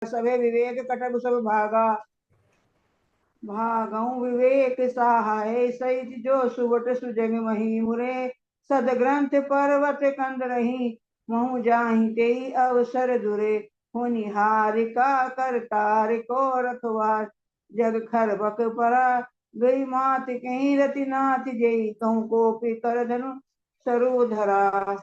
सभे विवेक कटक सब भागा। भागऊ विवेक सहाय सहित जो सुबट सुजग मही मुरे। सदग्रंथ पर्वत कंद रही महु जाहि तेई अवसर दुरे। होनिहारिका करतार को रखवार जग खरबक परा। गई मात कहीं रति नाथ जई कहूँ कोपी कर धनु सरु धरा।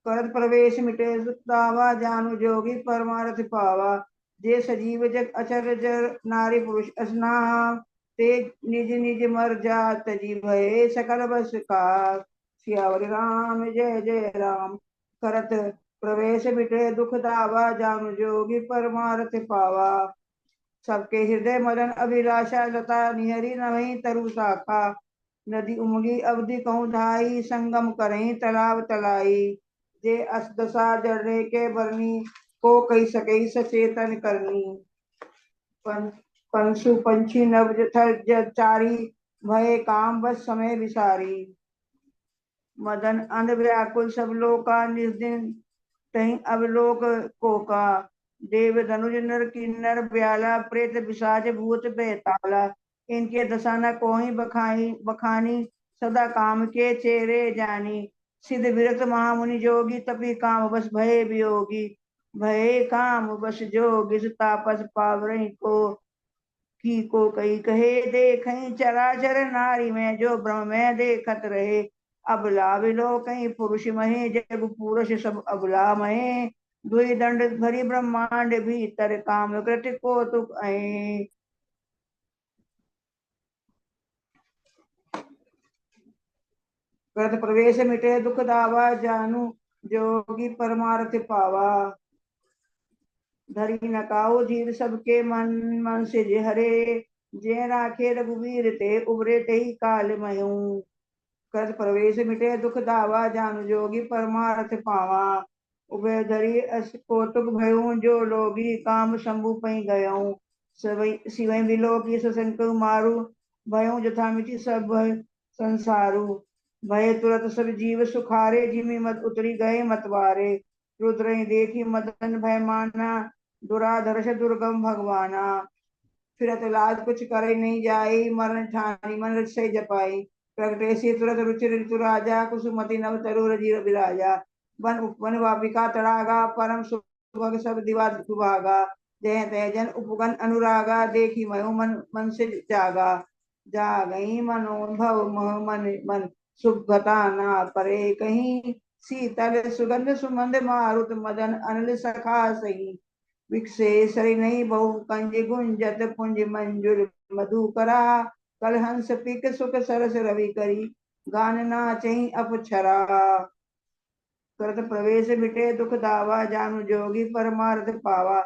करत प्रवेश मिटे सुख दावा जानु जोगी परमारथ पावा। जे सजीव जग अचर जर नारी पुरुष असनाम। ते निज निज मर जात जी भये सकल बस का। सियावर राम जय जय राम। करत प्रवेश मिटे दुख दावा जानु जोगी परमारथ पावा। सबके हृदय मदन अभिलाषा लता निहरी नवही तरु शाखा। नदी उमगी अवधि कहूँ धाई संगम करही तालाब तलाई। जे अस दशा जड़ने के बरनी को कही सके सचेतन करनी। पंशु पंछी नव चारी भय काम बस समय विसारी। मदन अंध व्याकुल सब लोका निज दिन तही अवलोक कोका। देव धनुज नर किन्नर ब्याला प्रेत पिशाच भूत बेताला। इनके दशा न कोई बखानी सदा काम के चेरे जानी। सिद्ध विरक्त महामुनि जोगी तपी काम बस भय वियोगी। भय काम बस जोगिस तापस पावरई को। की को कही कहे देखई चराचर नारी में जो ब्रह्म में देखत रहे। अबला विलो कहीं पुरुष महे जग पुरुष सब अबला महे। दुई दंड भरी ब्रह्मांड भीतर काम कृत को तुक अहे। कृत प्रवेश मिटे दुख दावा जानु जोगी परमार्थ पावा। धरी नकाओ धीर सबके मन मन से जे हरे। जे राखे रघुवीर ते उबरे ते ही काल मयूं। कृत प्रवेश मिटे दुख दावा जानु जोगी परमार्थ पावा। उभय धरी अस कौतुक भयूं जो लोगी काम शंभु पई गयूं। सिवै बिलो की सशंक मारू भयूं जथा मिटी सब संसारू। भय तुरत सब जीव सुखारे जिमि मत उतरी गए मतवारे। रुद्र देखी मदन भय माना दुराधर्ष दुर्गम भगवाना। फिरत लाज कुछ करे नहीं जाई मरण ठानी मन से जपाई। प्रगटे से तुरत रुचिर ऋतु राजा कुसुमति नव तरुर जीव विराजा। वन वापिका तड़ागा परम सुभग सब दिवा सुभागा। जय तय जन उपगन अनुरागा देखी मयो मन से जागा। जा गई मनोभव मन सुभता ना परे कहीं। शीतल सुगंध सुमंद मारुत मदन अनिल सखा सही। विकसे सरि नहीं बहु कंज गुंजत पुंज मंजुल मधुकरा। कल हंस पिक सुख सरस रवि करी गान नाचहि अपछरा। करत प्रवेश मिटे दुख दावा जानु जोगी परमार्थ पावा।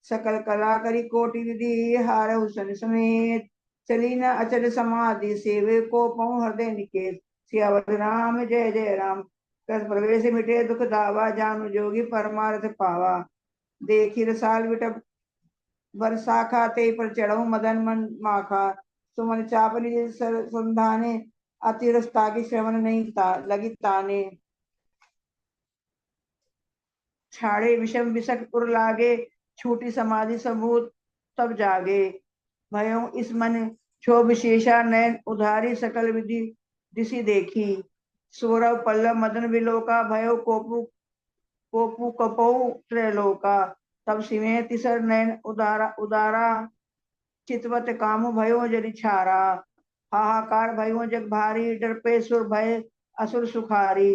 सकल कला करी कोटि विधि हारहु सन समेत। चली न अचल समाधि सेवे को पहुँ हृदय निकेत। सियावर राम जय जय राम। करत प्रवेश मिटे दुख दावा जानु जोगी परमार्थ पावा। देखी रसाल विटप बरसाखा ते पर चढ़ऊ मदन मन माखा। सुमन चाप निज संधाने अति रस्ता की श्रवण नहीं लगी ताने। छाड़े विषम विषक उर लागे छूटी समाधि सबूत तब जागे। भयो इस मन क्षोभ विशेषा नयन उधारी सकल विधि दिशि देखी। सौरव पल्लव मदन विलोका भयो कोपु कोपु कपौ त्रैलोका। तब सिवे तिसर नयन उदारा उदारा चितवत काम भयो जरि छारा। हाहाकार भयो जग भारी डर पे सुर भय असुर सुखारी।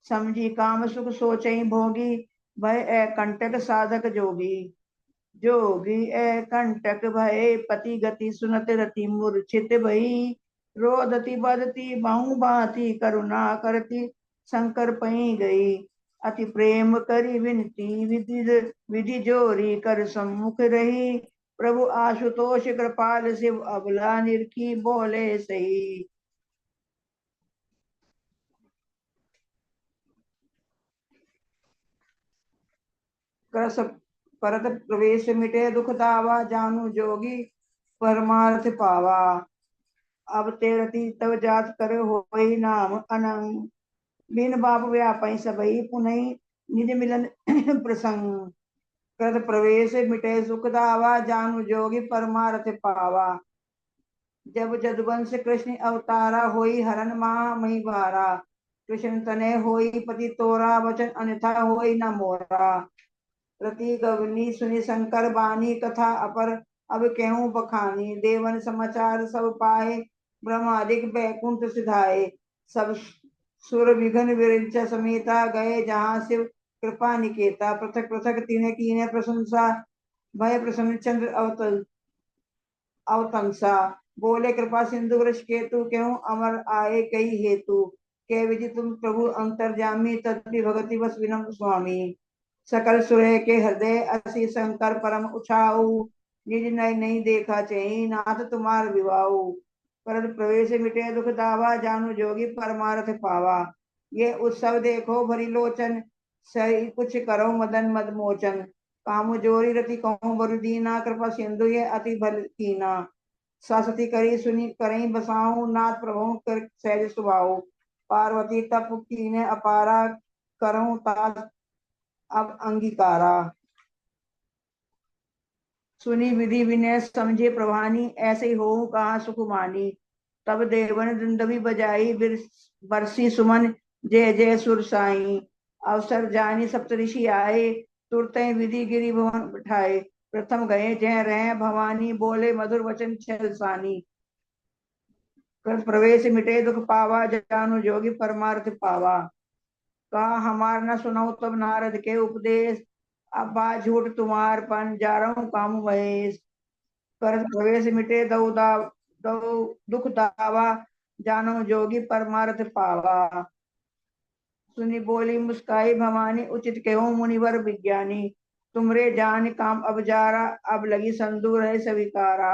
समझी काम सुख सोचई भोगी भय कंटक साधक जोगी। जोगी कंटक भय पति गति सुनत रति मूर्छित भई। रोदती बदती बहु भांति करुणा करती शंकर पई गई। अति प्रेम करी विनती विधि जोरी कर सम्मुख रही। प्रभु आशुतोष कृपाल शिव अबला निरखी बोले सही। करत प्रवेश मिटे दुख दावा जानु जोगी परमार्थ पावा। अब तेरती तब जात कर होई नाम अनंग। बिन बाप व्यापई सबई पुनई निज मिलन प्रसंग। करत प्रवेश मिटे सुख दावा, जानु जोगी परमारथ पावा। जब जदुवंश कृष्ण अवतारा, होई हरन महा मही भारा। कृष्ण तने होई पति तोरा, वचन अन्यथा होई न मोरा। रति गवनी सुनि शंकर बानी, कथा अपर अब केहूँ बखानी। देवन समाचार सब पाए, ब्रह्मादिक बैकुंठ सिधाए। सब सुर विघन विरिंच समेता, गए जहाँ शिव कृपा निकेता। पृथक पृथक तीने कीने प्रशंसा, भय प्रसन्न चंद्र अवतंसा। बोले कृपा सिंधु वृष केतु, क्यों अमर आए कई हेतु। के विधि तुम प्रभु अंतर्जामी, तत्ति भगति बस विनम्र स्वामी। सकल सुरय के हृदय असी, शंकर परम उछाऊ। निज नय नहीं देखा चही, नाथ तुम्हार विवाऊ। परत प्रवेश मिटे दुख दावा, जानु जोगी परमारथ पावा। ये उत्सव देखो भरी लोचन, सही कुछ करो मदन मद मोचन। कामु जोरी रति कहूँ बरु दीना, कृपा सिंधु ये अति भल कीना। सरस्वती करी सुनी करई बसाऊं, नाथ प्रभु कर सहज सुभाऊ। पार्वती तप कीने अपारा, करऊं तात अब अंगीकारा। सुनी विधि विनय समझे प्रभानी, ऐसे ही हो कहा सुख मानी। तब देवन दुंदभी बजाई, बरसी सुमन जय जय सुर साई। अवसर जानी सप्तऋषि आए, तुरत विधि गिरि भवन बिठाए। प्रथम गए जय रहे भवानी, बोले मधुर वचन छल सानी। कर प्रवेश मिटे दुख पावा, जानु जोगी परमार्थ पावा। कहा हमार न सुनाऊ तब नारद के उपदेश, अब बात झूठ तुम्हार पन, जा रहा हूँ काम महेश। कर प्रवेश मिटे दऊ दुख दावा, जानो जोगी परमार्थ पावा। सुनी बोली मुस्काई भवानी, उचित कहो मुनिवर विज्ञानी। तुमरे जान काम अब जारा, अब लगी संदूर है स्वीकारा।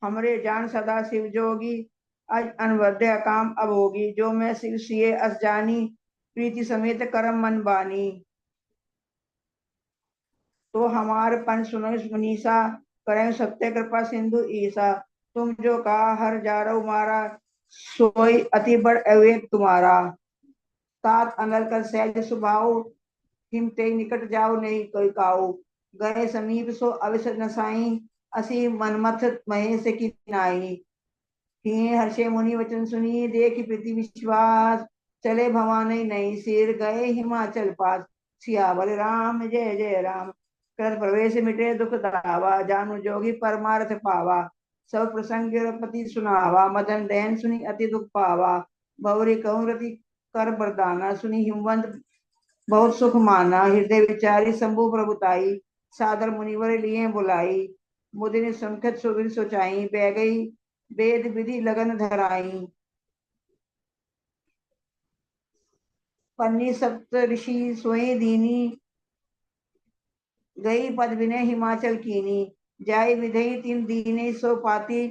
हमरे जान सदा शिव जोगी, आज अनवद्य काम अब होगी। जो मैं शिव सिए अस जानी, प्रीति समेत करम मन बानी। तो हमार पन सुनो मुनीसा, करें सत्य कृपा सिंधु ईसा। तुम जो कहा हर जारो मारा, सोई अति बड़ अविवेक तुम्हारा। तात अनल कर सहज सुभाव, हिम ते निकट जाओ नहीं कोई काऊ। गए समीप सो अवसर नसाई, असी मनमथ महेश की नाई। ही हर्षे मुनि वचन सुनी, देख प्रीति विश्वास। चले भवानी नहीं, सिर गए हिमाचल पास। सियावर राम जय जय राम। कर प्रवेश मिटे दुख दावा, जानु जोगी परमार्थ पावा। सब प्रसंग पति सुनावा, मदन दहन सुनी अति दुख पावा। बौरी कहूँ रति कर बरदाना, सुनी हिमवंत बहुत सुख माना। हृदय विचारी शंभु प्रभुताई, सादर मुनिवर लिए बुलाई। मुदिनी संखत सुविर सोचाई, बह गई वेद विधि लगन धराई। पन्नी सप्त ऋषि सोए दीनी, गई पद विनय हिमाचल कीनी। जाय विधई तीन दीने सो पाती,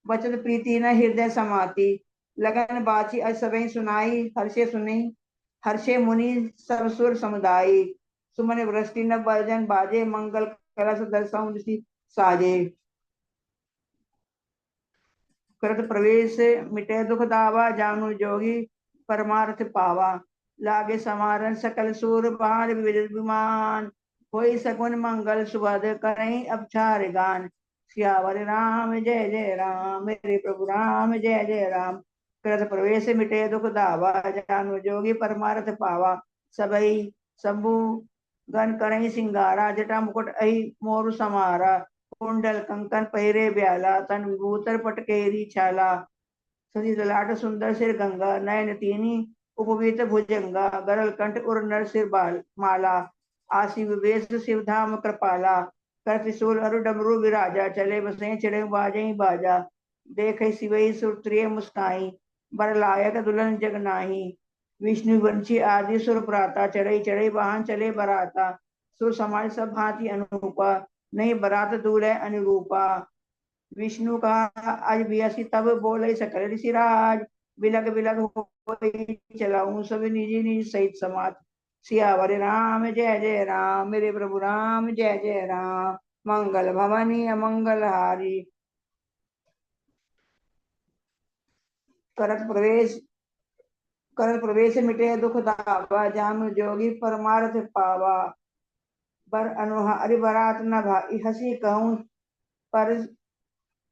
वचन प्रीति न हृदय समाती। लगन बाची अज सबई सुनाई, हर्षे सुनी हर्षे मुनि सब सुर समुदाय। सुमन वृष्टि न बजन बाजे, मंगल कलश दर्शन ऋषि साजे। करत प्रवेश मिटे दुख दावा, जानु जोगी परमार्थ पावा। लागे समारन सकल सूर, बाण विमान। कोई सगुन मंगल सुभद, करई अवचार गान। सियावर राम जय जय राम, मेरे प्रभु राम जय जय राम। करत प्रवेश मिटे दुख दावा, जानु जोगी परमार्थ पावा। सबई शंभु गण करई सिंगारा, जटा मुकुट अहि मोरु समारा। कुंडल कंकन पहिरे ब्याला, तन विभूतर पटकेरी छाला। सती ललाट सुंदर सिर गंगा, नयन तीनी उपवीत भुजंगा। गरल कंठ उर नर सिर बाल माला, आसी विवेश शिव धाम कृपाला। कर त्रिशूल अरु डमरू विराजा, चले बसे चढ़े बाजे बाजा। देख शिवई सुरत्रिय मुस्काई, बर लायक दुल्हन जग नाही। विष्णु वंशी आदि सुर प्राता, चढ़ई चढ़ई वाहन चले बराता। सुर समाज सब भांति अनुरूपा, नहीं बरात दूर है अनुरूपा। विष्णु का आज बियसी, तब बोले सकल ऋषिराज। बिलग बिलग होई चलाऊं, सब निजी निज सहित समाज। सियावर राम जय जय राम, मेरे प्रभु राम जय जय राम। मंगल भवनी अमंगल हारी, करत प्रवेश मिटे दुख दावा। जानु जोगी परमार्थ पावा। बर अनुहारी बरात न भाई, हंसी कहूँ पर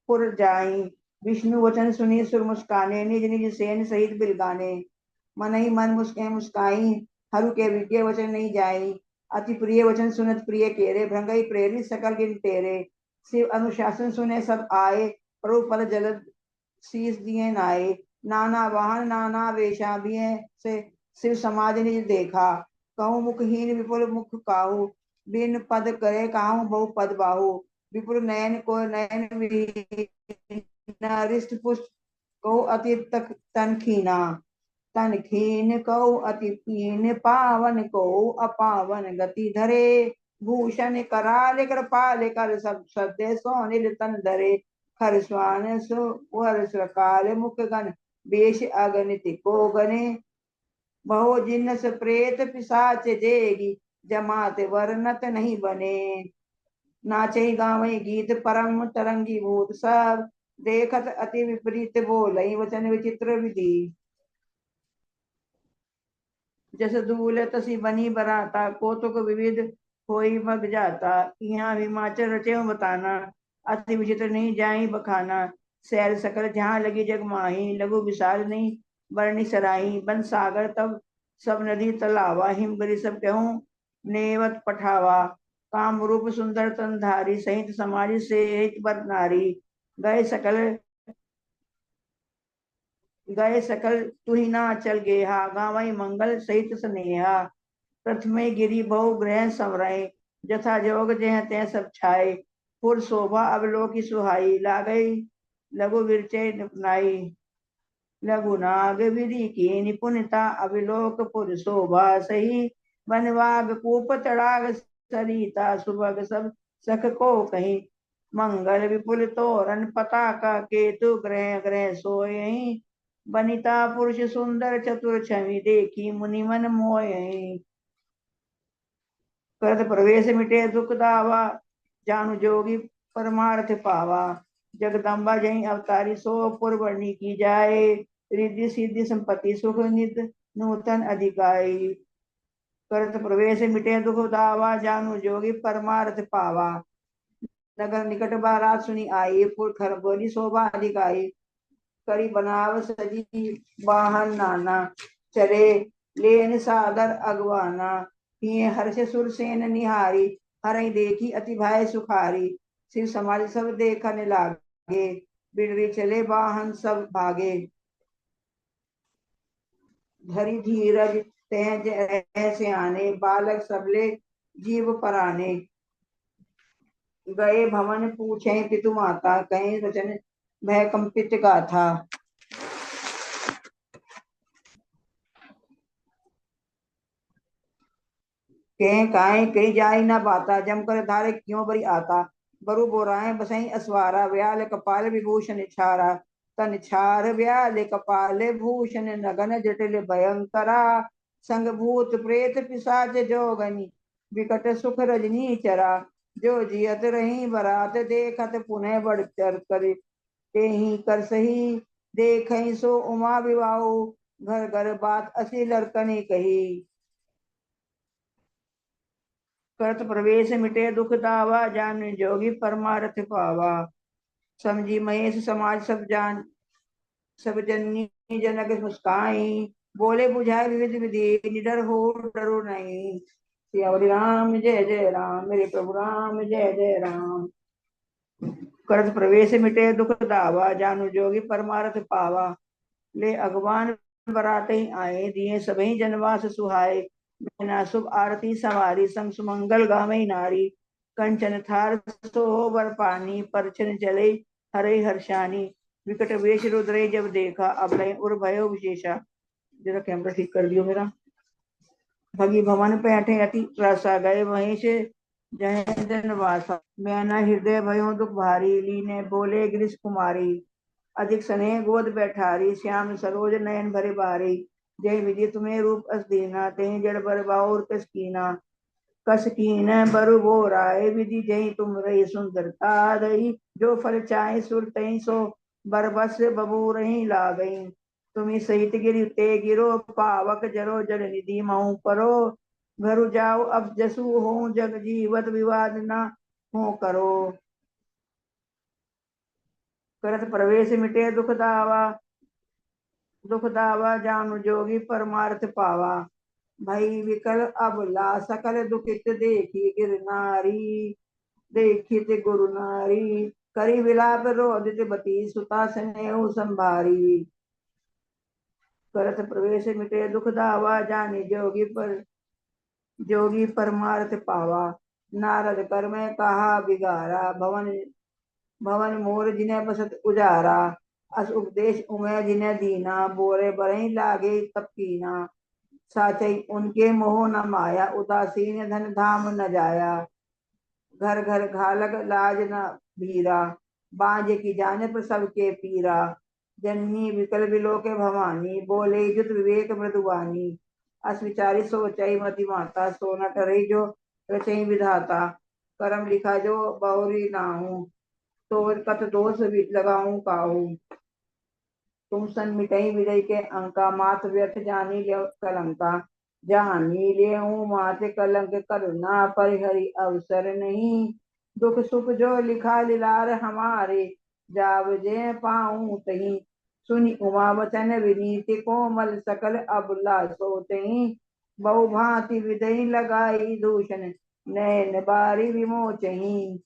पुर जाई। विष्णु वचन सुनी सुर मुस्काने, निज निज सेन सहित बिलगाने। मन ही मन मुस्के मुस्काई, हरु के विज्ञ वचन नहीं जाई। अति प्रिय वचन सुनत प्रिय केरे, भृंगई प्रेरित सकल गिन तेरे। शिव अनुशासन सुने सब आए, प्रभु पद जल शीस दिए नाये। नाना वाहन नाना वेशा भी से शिव समाज निज देखा। कहूँ मुखहीन विपुल मुख काहू, बिन पद करे काहू बहु पद बाहू। विपुल नयन को नयन रिष्ट पुष्ट को अति तक तन खीना। तन खीन को अति पीन, पावन को अपावन गति धरे। भूषण कराल कृपाल कर सब सद्य सोनिल तन धरे। हर स्वान सुवर काल मुख गण, बेश अगणित को गणे। बहु जिन्स प्रेत पिशाच जेगी, जमात वर्णत नहीं बने। नाचे गावे गीत परम तरंगी भूत सब, देखत अति विपरीत बोलई वचन विचित्र विधि। जस दूल तसी बनी बराता, कौतुक विविध होई मग जाता। यहाँ हिमाचल रचे बताना, अति विचित्र नहीं जाई बखाना। सैर सकल जहाँ लगी जग माही, लघु विशाल नहीं बरनी सराही। बन सागर तब सब नदी तलावा, हिमगिरी सब कहूँ नेवत पठावा। काम रूप सुंदर तनधारी, सहित समाज से बर नारी। गए सकल गए सकल तुही ना चल गेहा, गावई मंगल सहित स्नेहा। प्रथमे गिरी बहु ग्रह संवरय, जथा जोग जह तह सब छाए। पुर शोभा अवलोकी सुहाई, लागई लघु विरचय नाई। लघु नाग विधि की निपुणता, अविलोक पुर शोभा सही। वनवाग कूप तड़ाग सरिता, सुभग सब सख को कहीं। मंगल विपुल तोरण पताका, केतु ग्रह ग्रह सोयहि। बनिता पुरुष सुंदर चतुर छवि, देखी मुनि मन मोयहि। करत प्रवेश मिटे दुख दावा, जानु जोगी परमार्थ पावा। जगदम्बा जही अवतारी, सो पुरवरणी की जाए। रिद्धि सिद्धि संपत्ति सुख निध, नूतन अधिकाई। करत प्रवेश मिटे दुख दावा, जानु जोगी परमार्थ पावा। नगर निकट बारात सुनी आई, पुर खर बोली शोभा अधिकाई। करी बनाव सजी वाहन नाना, चले लेन सादर अगवाना। हिय हर्ष सुर सेन निहारी, हरई देखी अति भय सुखारी। शिव समाज सब देखन लागे, बिड़वी चले वाहन सब भागे। धरि धीरज तेज ऐसे आने, बालक सबले जीव पराने। गए भवन पूछे पितु माता, कहीं वचन भय कंपित गाथा। कह काए कही जाई न बाता, जमकर धारे क्यों बरी आता। बरु बोराए बसई असवारा, व्याल कपाल विभूषण छारा। तन छार व्याल कपाल भूषण, नगन जटिल भयंकरा। संग भूत प्रेत पिशाच जोगनी, विकट सुख रजनी चरा। जो जियत रही बरात, देखत पुनः बढ़ चढ़ कर। ते ही कर सही देख सो उमा विवाहो, घर घर बात असी लड़कने कही। करत प्रवेश मिटे दुख दावा, जान जोगी परमारथ पावा। समझी महेश समाज सब जान, सब जननी जनक मुस्काई। बोले बुझाए विविध विधि, निडर हो डरो नहीं। श्री राम जय जय राम, मेरे प्रभु राम जय जय राम। करत प्रवेश मिटे दुख दावा, जानु जोगी परमारथ पावा। ले अगवान बराते आए, दिए सभी जनवास सुहाए। मैना शुभ आरती सवारी, संग सुमंगल गावई नारी। कंचन थार सोबर पानी, परछन चले हरे हर्षानी। विकट वेश रुद्र जब देखा, अब लय उर भयो विशेषा। जरा कैमरा ठीक कर दियो मेरा। भगी भवन पैठे अति रसा, गए वहीं से जय जनवासा। मैना हृदय भयो दुख भारी, लीने बोले गिरीश कुमारी। अधिक स्नेह गोद बैठारी, श्याम सरोज नयन भरे बारी। जय विधि तुम्हें रूप अस दीना, तेहि जड़ बर बाउर कस कीना। कस कीन बरु बोराए, विधि जही तुम रही सुंदरता दही। जो फल चाहे सुर तही, सो बरबस बबू रही ला गई। तुम्ही सहित गिर ते गिरो, पावक जरो जल निधि महु परो। घर जाओ अब जसु हो जग जीवत विवाद न हो करो। करत प्रवेश मिटे दुख दावा जानु जोगी परमार्थ पावा। भई विकल अब ला सकल दुखित देखी गिर नारी, देखित गुरु नारी करी विलाप रोदित बती सुता स्नेहु संभारी। करत प्रवेश मिटे दुख दावा जाने जोगी परमार्थ पावा। नारद कर में कहा बिगारा भवन भवन मोर जिन्हें बसत उजारा। अस उपदेश उमे जिन्हें दीना बोरे बरही लागे तपकीना। साचई उनके मोह न माया उदासीन धन धाम न जाया। घर घर घालक लाज न भीरा बांझ की जाने पर सबके पीरा। जननी विकल बिलो के भवानी बोले जुत विवेक मृदुवानी। अस विचारी सोचई मति माता सो न टरई जो रचई विधाता। करम लिखा जो बहुरी नाहू तो कत दोष लगाऊं काहू। तुम सन मिटई विजय के अंका मात व्यर्थ जानी ले कलंका। जानी ले मात कलंक करुणा परिहरि अवसर नहीं। दुख सुख जो लिखा लिलार हमारे जाव जे पाऊं तही। सुनि उमा वचन विनीत कोमल सकल अबला सोतही। बहु भांति विधि लगाई दूषण नैन बारी विमोचही।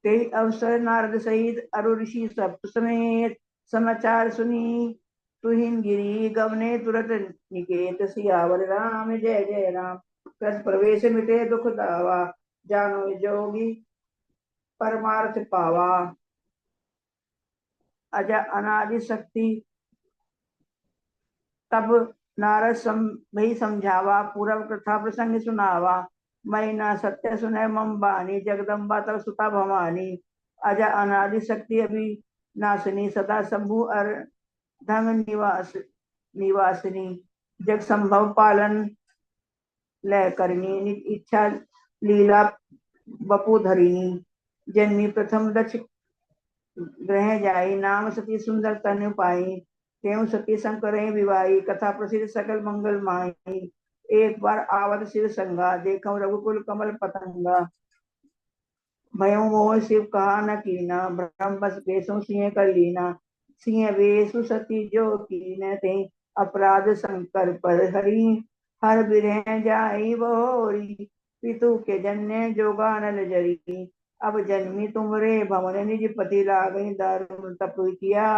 कई अवसर नारद सहित अरु ऋषि सब समेत समाचार सुनी। तुहिन गिरी गवने तुरत निकेत सियावर राम जय जय राम। कृत प्रवेश मिटे दुख दावा जानो जोगी परमार्थ पावा। अज अनादि शक्ति तब नारद भई समझावा पूर्व कथा प्रसंग सुनावा। मैं न सत्य सुनय मम बानी जगदम्बा तब सुता भवानी। अज अनादि शक्ति अभी नासनी सदा शंभु अर धम निवासिनी। जग संभव पालन लय करनी निज इच्छा लीला बपु धरिनी। जन्मी प्रथम दक्ष ग्रह जाई नाम सती सुंदर तनु पाई। त्यों सती शंकर विवाही कथा प्रसिद्ध सकल मंगल माही। एक बार आवत शिव संगा देखो रघुकुल कमल पतंगा। भयो मोह शिव कहा न कीना ब्रह्म बस बेसों सिंह कर लीना। सिंह वेशु सती जो कीन ते अपराध शंकर पर हरि। हर बिरह जाई बहोरी पितु के जन्य जोगानल जरी। अब जन्मी तुमरे भवन निज पति लागई दारुण तप किया।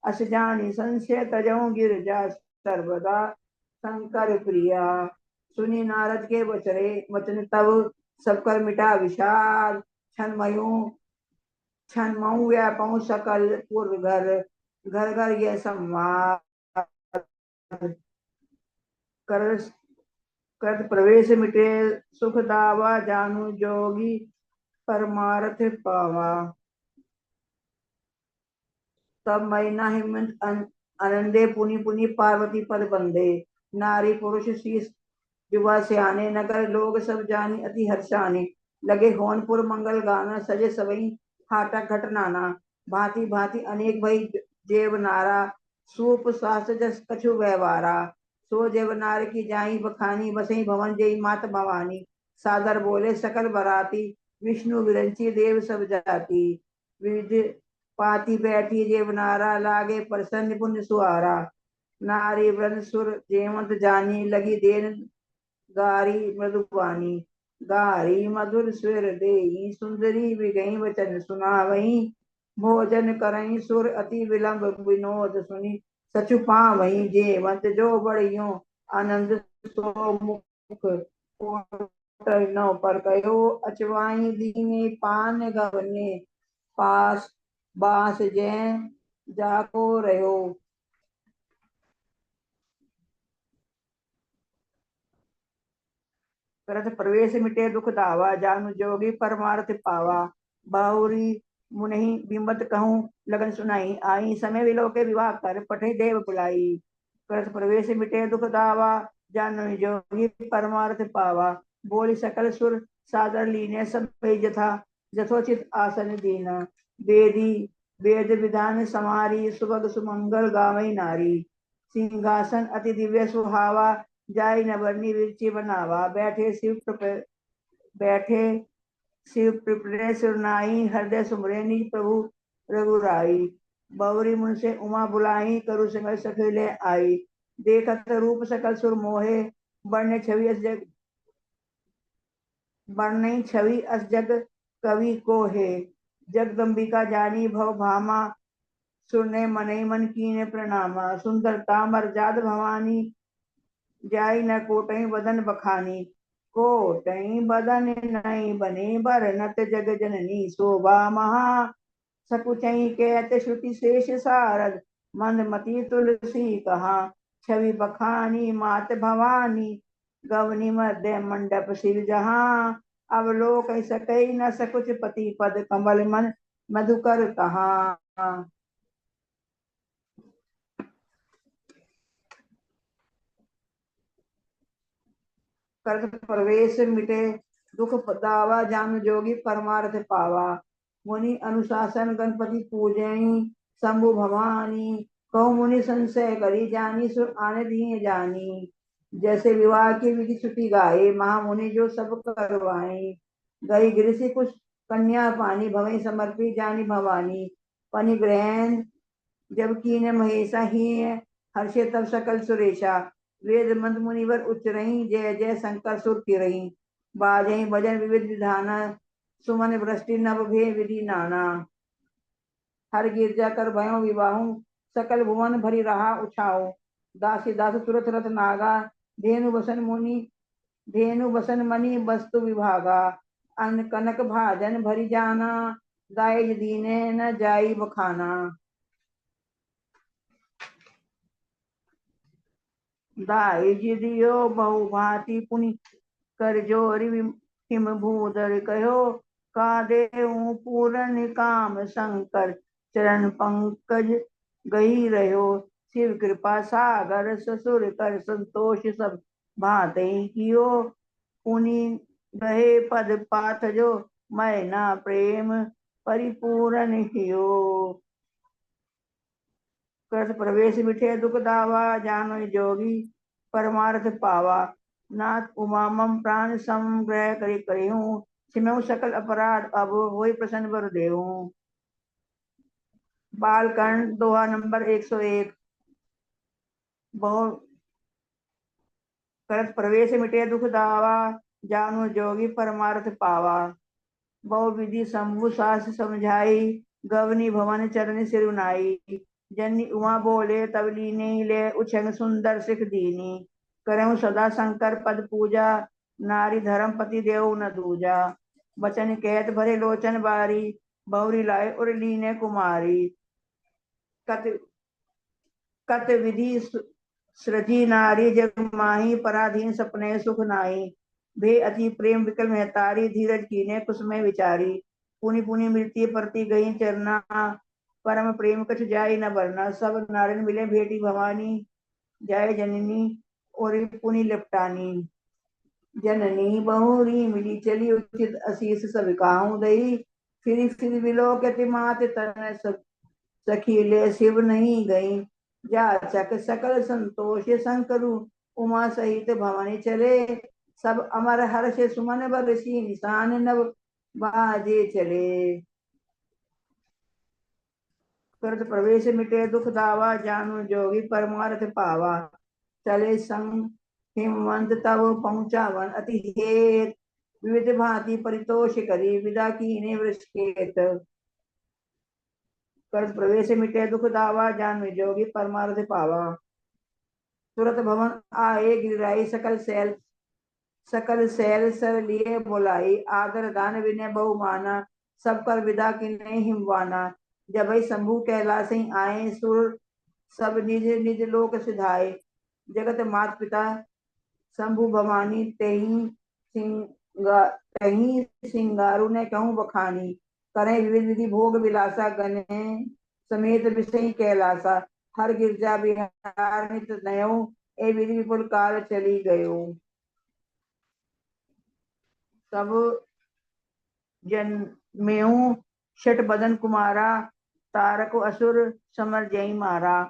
अस जानी संशय तजऊ गिरजा सर्वदा शंकर प्रिया। सुनी नारद के वचन तब सब कर मिटा विषाद। क्षण मऊ व्यापऊ सकल पूर्व घर घर घर ये संवाद। कर कर प्रवेश मिटे सुख दावा जानु जोगी परमार्थ पावा। तब मैना हिम्मत आनंदे पुनि पुनि पार्वती पद बंदे। नारी पुरुष शीस युवा सियाने नगर लोग सब जानी अति हर्षाने। लगे होनपुर मंगल गाना सजे सवई हाटक घटनाना। भांति भांति अनेक भई जेव नारा सूप सास जस कछु व्यवहारा। सो जेव नार की जाई बखानी बसई भवन जई मात भवानी। सादर बोले सकल बराती विष्णु विरंची देव सब जाती। विविध पाती बैठी जेव नारा लागे प्रसन्न पुण्य सुहारा। नारी व्रत सुर जेवंत जानी लगी देन गारी मधुबानी। गारी मधुर स्वर देई सुंदरी बिगई वचन सुनावई। भोजन करई सुर अति विलंब विनोद सुनी। सचु पावई जेवंत जो बड़ियो आनंद सो मुख नौ पर कहो। अचवाई दीने पान गवने पास बास जय जाको रहो। करत प्रवेश मिटे दुख दावा जानु जोगी परमार्थ पावा। बाहुरी मुनहि बिमत कहूँ लगन सुनाई आई। समय विलो के विवाह कर पठे देव बुलाई। करत प्रवेश मिटे दुख दावा जानु जोगी परमार्थ पावा। बोली सकल सुर सादर लीने सब जथा जथोचित आसन दीना। वेदी वेद विधान समारी सुभग सुमंगल गावई नारी। सिंहासन अति दिव्य सुहावा, जाई न बरनी विरची बनावा। बैठे शिव पिपले सुरनाई, हृदय सुमरे निज प्रभु रघुराई। बवरी मुन से उमा बुलाई, करु संग सखिले आई। देखत रूप सकल सुर मोहे, बरने छवि अस जग बरनई छवि अस जग कवि को है। जगदम्बिका जानी भव भामा, सुरने मनई मन कीने प्रणामा। सुंदरता मर्जाद भवानी, जाई न कोटई बदन बखानी। कोटई बदन नहीं बने, बरनत जग जननी शोभा महा। सकुचई कहत श्रुति शेष सारद, मंदमती तुलसी कहा। छवि बखानी मात भवानी, गवनी मध्य मंडप सिर जहाँ। अवलोक सकई न सकुच पति पद, कमल मन मधुकर कहाँ। कर प्रवेश मिटे दुख दावा, जान जोगी परमार्थ पावा। मुनि अनुशासन गणपति पूजई, शंभु भवानी। कहु मुनि संशय करी, जानी सुर आने दिए जानी। जैसे विवाह की विधि छुटी गाये, महामुनि जो सब करवाए। गई गिरसी कुछ कन्या पानी, भवई समर्पी जानी भवानी। पनि ग्रहण जब कीने महेशा ही, हर्षे तब सकल सुरेशा। वेद मंद मुनिवर उच्च रही, जय जय शंकर सुर की रही। बाजही भजन विविध विधाना, सुमन वृष्टि नव भे विधि नाना। हर गिरजा कर भयो विवाहु, सकल भुवन भरी रहा उछाओ। दासी दास तुरत रत नागा, धेनु बसन मणि वस्तु विभागा। अन्न कनक भाजन भरी जाना, दायज दीने न जाई बखाना। दायज दियो बहु भांति पुनि, कर जोरि हिम भूधर कहो। का देहूँ पूरन काम शंकर, चरण पंकज गही रहो। शिव कृपा सागर ससुर कर, संतोष सब भांति कियो। पुनि गहे पद पाथ जो, मैं ना प्रेम परिपूरन हियो। कर प्रवेश मिठे दुख दावा, जानो जोगी परमार्थ पावा। नाथ उमा मम प्राण संग्रह करी करिहूँ, सिमहु सकल अपराध अब होई प्रसन्न वर देहूँ। बालकर्ण दोहा नंबर 101। बहु करत प्रवेश मिटे दुख दावा, जानो जोगी परमार्थ पावा। बहु विधि शंभु सास समझाई, गवनी भवन चरण सिर नाई। जनी उमा बोले तब लीने ले, उछंग सुंदर सिख दीनी। करहु सदा शंकर पद पूजा, नारी धर्म पति देव न दूजा। बचन कहत भरे लोचन बारी, बहुरी लाए उर लीने कुमारी। कत कत विधि सृजी नारी, जग माही पराधीन सपने सुख नाई। भे अति प्रेम विकल महतारी, धीरज कीने कुसुमय विचारी। पुनि पुनि मृत्यु परति गई चरना, परम प्रेम कछ जाय न बरना। सब नारिन मिले भेटी भवानी, जाय जननी और पुनि लिपटानी। जननी बहुरी मिली चली, उचित असीस सब काहू दई। फिर विलोकति मात तन, सखी ले शिव नहीं गई। जाचक सकल संतोष शंकरु, उमा सहित भवानी चले। सब अमर हर्ष सुमन बरसी, निशान नव बाजे चले। करत प्रवेश मिटे दुख दावा, जानो जोगी परमार्थ पावा। चले संग हिमवंत तब पहुंचा वन अति हेत, विविध भांति परितोष करी, विदा कीने वृषकेत। कर प्रवेश मिटे दुख दावा, जान जोगी परमार्थ पावा। तुरत भवन आए गिराई, सकल सैल सर लिए बोलाई। आदर दान विनय बहु माना, सब कर विदा किन्ने हिमवाना। जब शंभु कैलाश आए, सुर सब निज निज लोक सिधाए। जगत मात पिता शंभु भवानी, तही सिंगारू ने कहूँ बखानी। करें विविध विधि भोग विलासा, गने समेत विषय कैलासा। हर गिरजा बिहार नित नयऊ, ए विधि विपुल काल चली गयो। सब जन्मेऊ षट बदन कुमारा, तारक असुर समर जय मारा।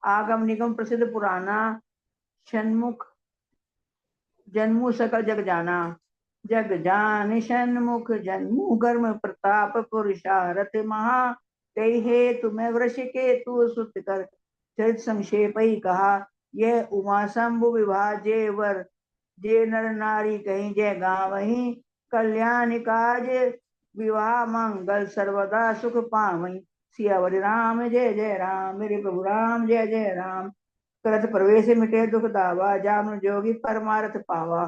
आगम निगम प्रसिद्ध पुराना, षण्मुख जन्मु सकल जग जाना। जग जान षण्मुख जन्मु गर्म प्रताप पुरुषारथ महा। कई हे तुम्हें वृष के तू सुत कर चरित संक्षेप ही कहा। यह उमा शंभु विवाह जे वर जे नर नारी कहीं जय गावहीं। कल्याण काज विवाह मंगल सर्वदा सुख पावहीं। सियावर राम जय जय राम, मेरे प्रभु राम जय जय राम। करत प्रवेश मिटे दुख दावा, जाम जोगी परमारथ पावा।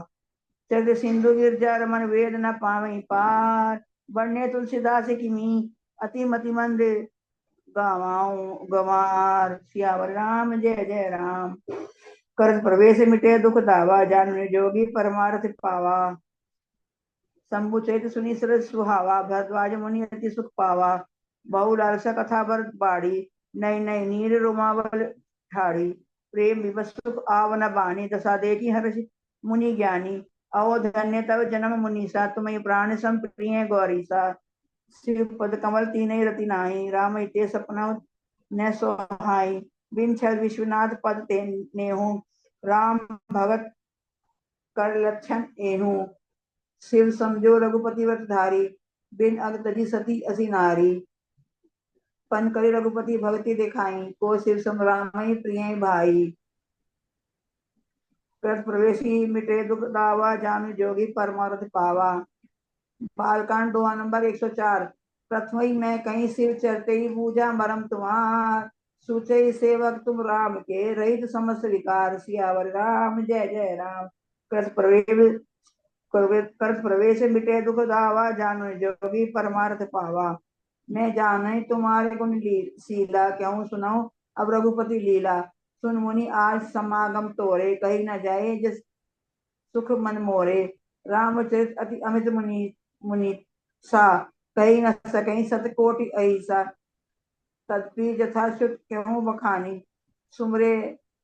जग सिंधु गिरजा रमन वेद न पावहीं पार। बढ़ने तुलसीदास की मी अति मति मंद गवाऊं गवार। सियावर राम जय जय राम। करत प्रवेश मिटे दुख दावा, जान जोगी परमारथ पावा। शंभु चैत सुनी सरस सुहावा, भरद्वाज मुनि अति सुख पावा। बहु लालसा कथा भरत बाड़ी, नई नई नीर रोमावल ठाड़ी। प्रेम विवश सुख आवन बानी, दशा देखी हर्ष मुनि ज्ञानी। अवो धन्य तव जन्म मुनीसा, तुम्हें प्राण सम प्रिय गौरीसा। शिव पद कमल तीन रति नाही, राम ते सपना न सोहाई। बिन छल विश्वनाथ पद ते नेहू, राम भगत कर लक्षण एहू। शिव समझो रघुपति व्रत धारी, बिन अग तजी सती असी नारी। पन करी रघुपति भक्ति दिखाई, को शिव सम रामहि प्रिय भाई। कृत प्रवेशी मिटे दुख दावा, जान जोगी परमारथ पावा। बालकांड दोहा नंबर 104। प्रथम ही मैं कहीं शिव चरते ही बूझा मरम तुम्हार। सूचे सेवक तुम राम के, रहित समस्त विकार। सियावर राम जय जय राम। कृत प्रवेश मिटे दुख दावा, जान जोगी परमार्थ पावा। मैं जान तुम्हारे गुण शीला, क्यों सुनाऊं अब रघुपति लीला। सुन मुनि आज समागम तोरे, कही न जाए जिस सुख मन मोरे। रामचरित अति अमित मुनि मुनि सा, कही न सकई सत कोटि ऐसा। तदपि जथाश्रुत क्यों बखानी, सुमरे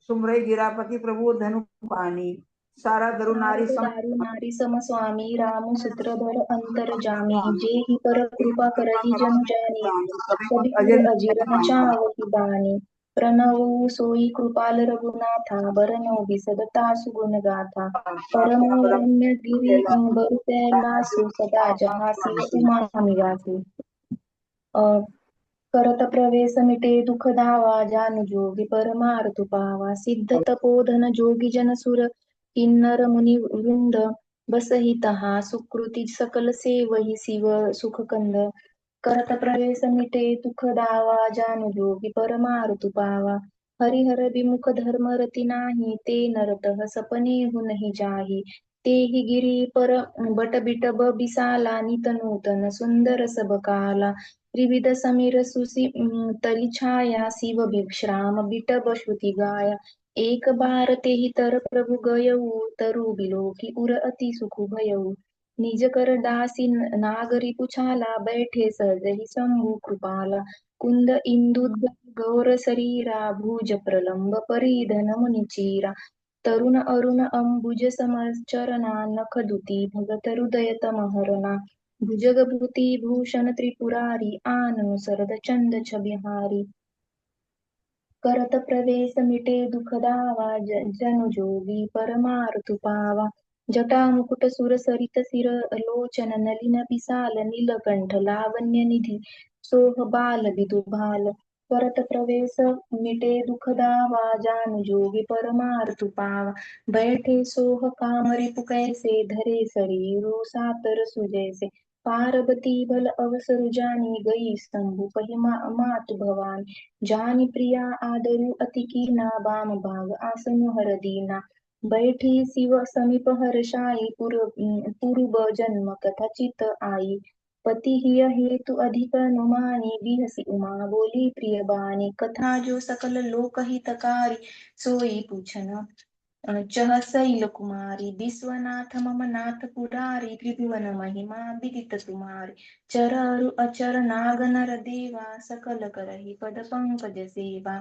सुमरे गिरापति प्रभु धनु पानी। सारा दरु नारी सम नारी सम स्वामी, राम सूत्रधर अंतर जामी। जेहि पर कृपा करहि जन जानी, सभी गुर अजीर न चावहि बानी। प्रणवु सोई कृपाल रघुनाथा, बरनौ बिसदता सुगुण गाथा। परम रम्य गिरि बरु कैलासु, सदा जहाँ शिव उमा निवासु। करत प्रवेश मिटे दुख दावा, जान जोगी परमार्थ पावा। सिद्ध तपोधन जोगी जन सुर, किन्नर मुनि वृंद बसहि तहा। सुकृति सकल सेवहि शिव सुख कंद। करत प्रवेश मिटे दुख दावा, जान जोगी परमार्थ पावा। हरिहर विमुख धर्म रति नाही, ते नरतः सपने हुनहि जाही। तेहि गिरी पर बट बिटब बिसाला, नित नूतन सुंदर सब काला। त्रिविध समीर सुसी तली छाया, शिव विश्राम बिटब श्रुति गाया। एक बार तेहि तर प्रभु गयऊ, तरु बिलोकी उर अति सुख भयऊ। निज कर दासी नागरी पुछाला, बैठे सहजहि शंभु कृपाला। कुंद इंदु गौर शरीरा, भुज प्रलंब परिधन मुनि चीरा। तरुण अरुण अंबुज समचरना, नख दुती भगत हृदय तमहरणा। भुजगभूति भूषण त्रिपुरारी, आनन सरद चंद छबिहारी। करत प्रवेश मिटे दुख दावा, जनु जोगी परमार्थ पावा। जटा मुकुट सुर सरित सिर, लोचन नलिन विशाल। नीलकंठ लावण्य निधि, सोह बाल विदुभाल। करत प्रवेश मिटे दुख दावा, जान जोगी परमार्थ पावा। बैठे सोह काम रिपु कैसे, धरे शरीरो सातर सुजैसे। पार्वती बल अवसर जानी, गई स्तंभु पहि मातु भवानी। जानी प्रिया आदरु अति कीना, बाम भाग आसनु हर दीना। बैठी शिव समीप हर्षाई, पूर्व जन्म कथा चित आई। पति हिय हेतु अधिक अनुमानी, बिहसी उमा बोली प्रिय बानी। कथा जो सकल लोक हितकारी, सोई पूछन चह शैल कुमारी। विश्वनाथ मम नाथ पुरारी, त्रिभुवन महिमा विदित तुम्हारी। चर अरु अचर नाग नर देवा, सकल करहि पद पंकज सेवा।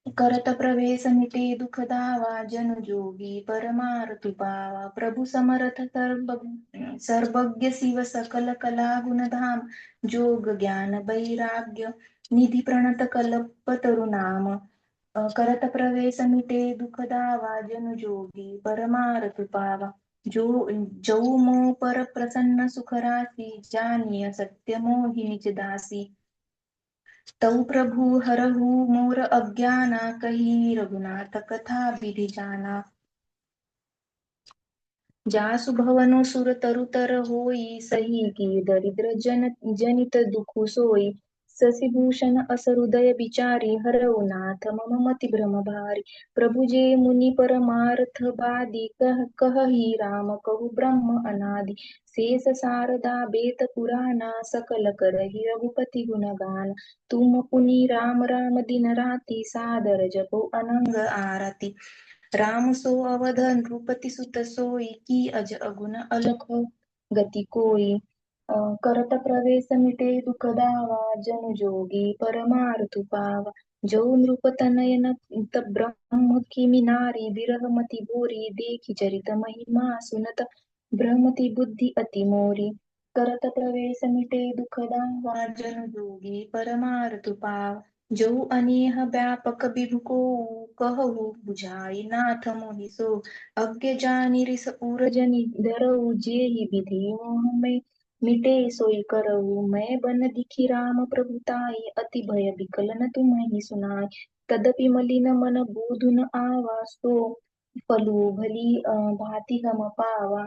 करत प्रवेश मिटे दुख दावा, जन जोगी परमार्थ पावा। प्रभु समर्थ सर्वज्ञ शिव सकल कला गुण धाम। जोग ज्ञान वैराग्य निधि प्रणत कल्प तरु नाम। करत प्रवेश मिटे दुख दावा जनु जोगी परमारथ पावा जो जऊ मो पर प्रसन्न सुख रासी जानिय सत्य मोहि निज दासी तऊ प्रभु हरहु मोर अज्ञाना कही रघुनाथ कथा विधि जाना जासु भवनो सुर तरुतर होई सही की दरिद्र जनित दुखु सोई शशिभूषण अस हृदय बिचारी हरऊ नाथ मम मति भ्रम भारी प्रभु जे मुनि परमार्थ बादी कहहि राम कहु ब्रह्म अनादि शेष शारदा बेत पुराना सकल करहि रघुपति गुण गान तुम पुनि राम राम दिन राति सादर जपो अनंग आरती राम सो अवध नृपति सुत सोई की अज अगुन अलख गति कोई करत प्रवेश मिटे दुख दावा जन जोगी परमार्थ पावा जो नृपतनयन ब्रह्म किमि नारी बिरह मति बोरी देखि चरित महिमा सुनत भ्रमति बुद्धि अति मोरी करत प्रवेश मिटे दुख दावा जन जोगी परमार्थ पावा जो अनेह व्यापक विभु को कहु बुझाई नाथ मोहि सो अज्ञ जानि रिस उर जनि धरऊ जेहि विधि मोह में मिटे सोई करऊ मैं बन दिखी राम प्रभुताई अति भय विकलन तुम्हि सुनाई तदपि मलिन मन बुधु न आवा सो फलु भली भांति हम पावा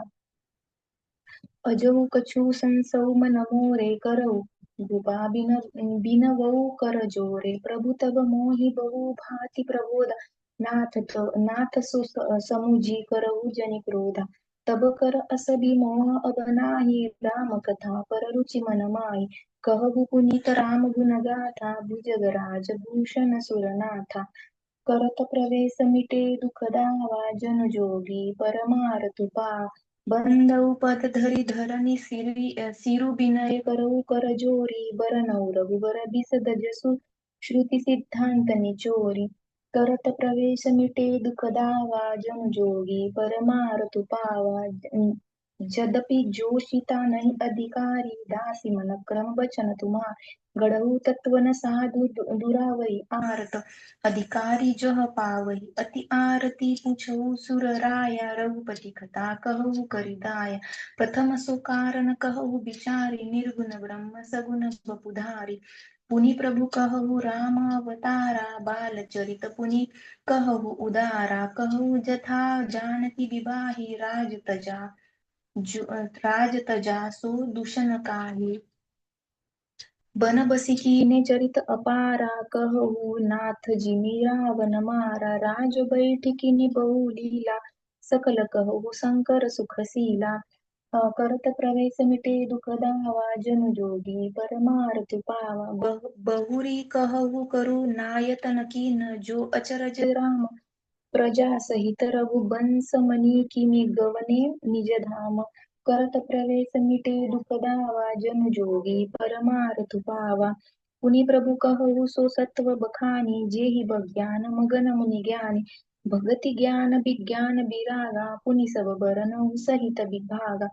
अजहु कछु संसौ मन मोरे करऊ गुबा बिनवऊ कर जोरे प्रभु तब मोहि बहु भांति प्रबोध नाथ सो समुझी करऊ जनि क्रोधा तब कर असबि मोह अब नाही राम कथा पर रुचि मन माई कहु पुनीत राम गुण गाथा भुजगराज भूषण सुरनाथा करत प्रवेश मिटे दुख दावा जन जोगी परमारथ पा बंदउ पद धरि धरनी सिरु विनय करऊ कर जोरी बरनऊ रघुबर बिसद जसु श्रुति सिद्धांत निचोरी करत प्रवेश मिटे दुख दावा जन जोगी परमारथ पावा जदपि जोशिता नहीं अधिकारी दासी मन क्रम बचन तुम्हार गढ़ऊ तत्व न साधु दुरावई आरत अधिकारी जह पावही अति आरती पूछऊ सुर राया रघुपति कथा कहु करिदाय प्रथम सो कारण कहु बिचारी निर्गुण ब्रह्म सगुण बपुधारी पुनि प्रभु कहु राम अवतारा बाल चरित पुनि कहु उदारा कहु जथा जानकी विवाही राज तजा सो दूषण काही बन बसिकीने चरित अपारा कहु नाथ जिमि रावण मारा राज बैठिकीनि बहु लीला सकल कहु शंकर सुखशीला करत प्रवेश मिटे दुख दावा जनु जोगी परमार्थ पावा बहुरी कहु करु नायतन कीन जो अचरज राम प्रजा सहित रघुबंश मणि किमि गवने निज धाम करत प्रवेश मिटे दुख दावा जनु जोगी परमार्थ पावा पुनि प्रभु कहु सो सत्व बखानी जेहि बज्ञान मगन मुनि ज्ञानी भगति ज्ञान विज्ञान विरागा पुनि सब बरनहु सहित विभागा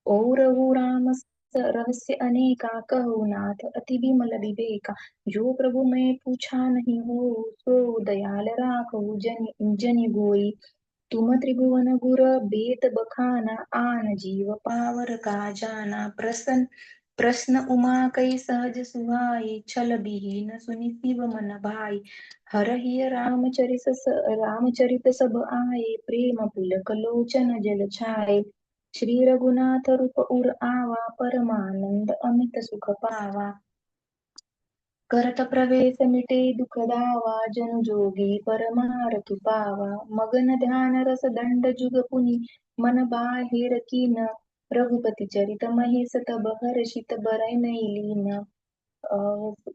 और राम रहस्य अनेका कहु नाथ अति विमल विवेका जो प्रभु मैं पूछा नहीं हो सो दयाल राखहु जनि गोई तुम त्रिभुवन गुर बेत बखाना आन जीव पावर का जाना प्रश्न उमा कई सहज सुहाई छल बिहीन सुनि शिव मन भाई हरहि रामचरित सब आए प्रेम पुलक लोचन जल छाए श्री रघुनाथ रूप उर आवा परमानंद अमित सुख पावा करत प्रवेश मिटे दुख दावा जन जोगी परमारथ पावा मगन ध्यान रस दंड जुग पुनि मन बाहिर कीन रघुपति चरित महेश तब हर्षित बरೈ लीन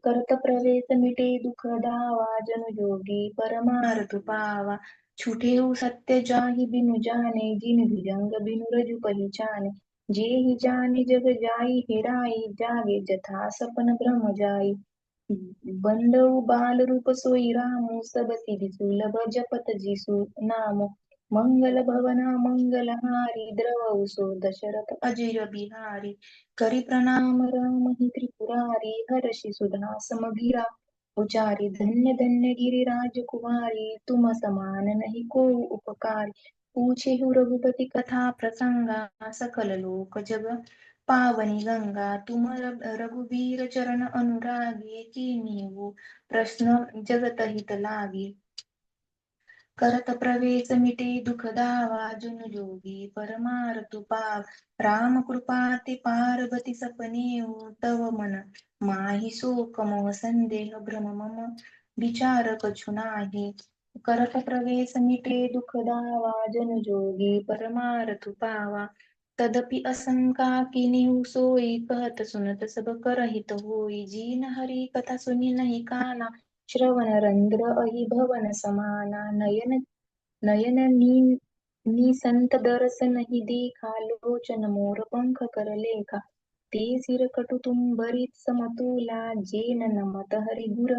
करत प्रवेश मिटे दुख दावा जन जोगी परमारथ पावा छूटे सत्य जाहि बिनु जाने जिन भुजंग बिनु रजु पहिचाने जेहि जाने जग जाई हेराई जागे जथा सपन भ्रम जाई बंदउ बाल रूप सोई रामु सब सिधि सुलभ जपत जिसु नाम मंगल भवना मंगल हारी द्रवउ सो दशरथ अजय बिहारी करि प्रणाम राम ही त्रिपुरारी हर्षि सुधा समगिरा उचारी धन्य धन्य गिरिराज कुमारी, तुम समान नहीं को उपकारी। पूछे रघुपति कथा प्रसंगा, सकल लोक जग पावनी गंगा। तुम रघुबीर चरण अनुरागी, कीन्ही प्रश्न जगत हित लागी। करत प्रवेश मिटे दुख दावा, जुन जोगी परमारतु पाव। राम कृपा ते पार्वती सपने, तव मन माही शोक मोह संदेह भ्रम मम विचार कछु नाही। करत प्रवेश मिटे दुख दावा, जन जोगी परमारतु पावा। तदपि असंका किन्हीं सोई, कहत सुनत सब करहित होई। जीन हरि कथा सुनि नहीं काना, श्रवण रंद्र अहि भवन समाना। नयन नयन निसंत दरस नहीं देखा, लोचन मोर पंख कर लेखा। ते सिर कटु तुम भरित समतुला, जेन नमत हरि गुर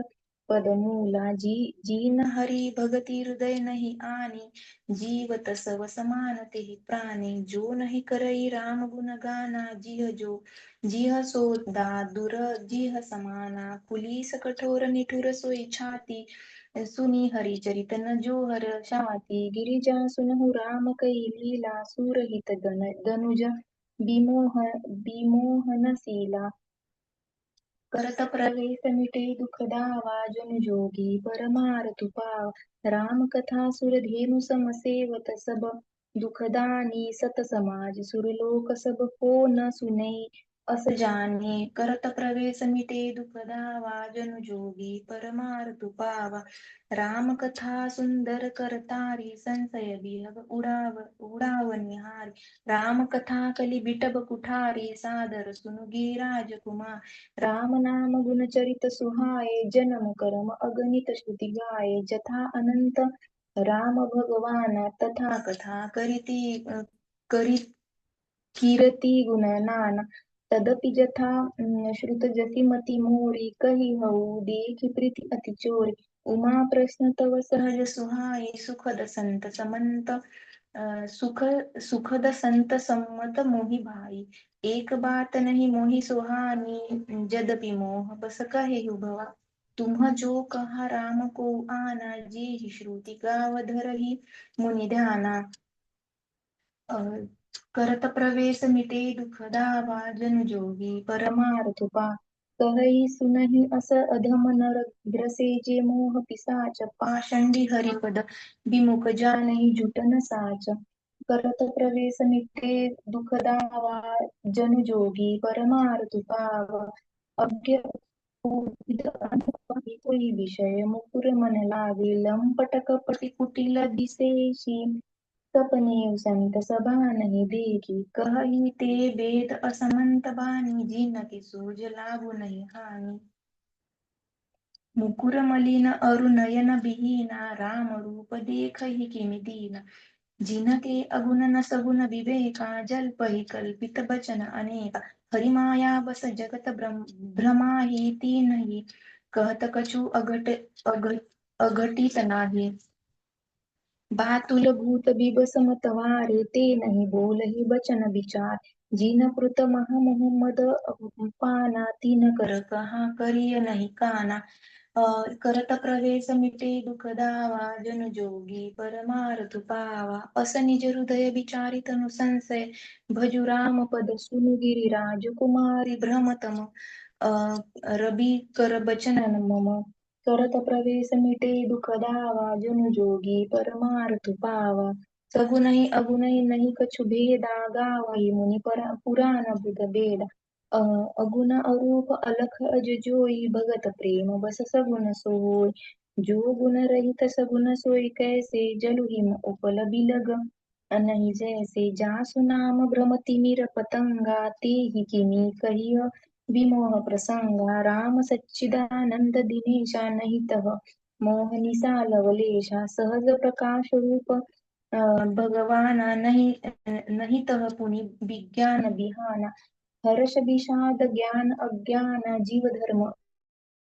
पदमूला। जीन हरि भगति हृदय नहीं आनी, जीवत सव समान तेहि प्राणी। जो नहीं करई राम गुण गाना, जिह सो दादुर जिह समाना। पुलिस कठोर निठुर सोई छाती, सुनी हरि चरित न जो हर शाती। गिरिजा सुनहु राम कई लीला, सूरहित दनुज विमोहनशीला। करत प्रवेश मिटे दुख दावा, जन जोगी परमारतु पाव। राम कथा सुर धेनु सम सेवत, सब दुखदानी सत समाज। सुरलोक सब को न सुने अस जाने, करत प्रवेश मिटे दुख दावा, जन जोगी परमारतु पावा। राम कथा सुंदर करतारी, संशय बिहग उड़ाव निहारी। राम कथा कलि बिटब कुठारी, सादर सुनु गिरिराज कुमार। राम नाम गुण चरित सुहाए, जन्म कर्म अगणित श्रुति गाए। जथा अनंत राम भगवान, तथा कथा करी कीरति गुण नाना। तदपि जथा श्रुत जति मति मोरी, कही हऊ देखि प्रीति अति चोरी। उमा प्रश्न तव सहज सुहाए, सुखद संत समंत सुखद संत सम्मत मोहि भाई। एक बात नहीं मोहि सुहानी, जदपि मोह बस कहे भवा। तुम जो कहा राम को आना, जे ही श्रुति गाव धरहि मुनि ध्याना। करत प्रवेश मिटे दुख दावा, जन जोगी परमार्थ पा। कहई सुनहि अस अधम नर, ग्रसे जे मोह पिसाच। पाषंडी हरिपद विमुख जानहि जुटन साच। करत प्रवेश मिटे दुख दावा, जन जोगी परमार्थ पाव। अज्ञ कोविद अनुभवी कोई विषय, मुकुर मन लागे। लंपट कपटि कुटिल विशेषी, सपने संत सभा नहीं देखी। कहई ते वेद असमंत बानी, जिनके सूझ लाभ नहीं हानि। मुकुर मलिन अरु नयन विहीना, राम रूप देखहि किमि दीना। जिनके अगुण न सगुण विवेका, जल्पहि कल्पित बचन अनेका। हरि माया बस जगत भ्रमाहि, तीनहि कहत कछु अघटित नाही। बातुल भूत बिबस मतवारे, ते नहीं बोलहि बचन विचार। जिन कृत महा मोहम्मद पाना, तीन कर कहा करिय नहीं काना। करत प्रवेश मिटे दुख दावा, जन जोगी परमार्थ पावा। अस निज हृदय विचारी तनु संशय, भजु राम पद सुनु गिरिराज कुमारी। भ्रमतम रवि कर बचन मम, करत प्रवेश मिटे दुख दावा, जन जोगी परमार्थ पावा। सगुनहि अगुनहि नहीं कछु भेदा, गावहि मुनि पुराण बुध बेदा। अगुण अरूप अलख अज जोई, भगत प्रेम बस सगुन सोई। जो गुण रहित सगुन सोई, कैसे जलु हिम उपल बिलग। नहीं जैसे जासु नाम भ्रमति मिर पतंगा, ते ही किमी कहिय विमोह प्रसंगा। राम सच्चिदानंद दिनेशा, नहीं तह मोह निसा लवलेशा। सहज प्रकाश रूप भगवाना, नहीं तह पुनि विज्ञान बिहाना। हर्ष विषाद ज्ञान अज्ञान, जीव धर्म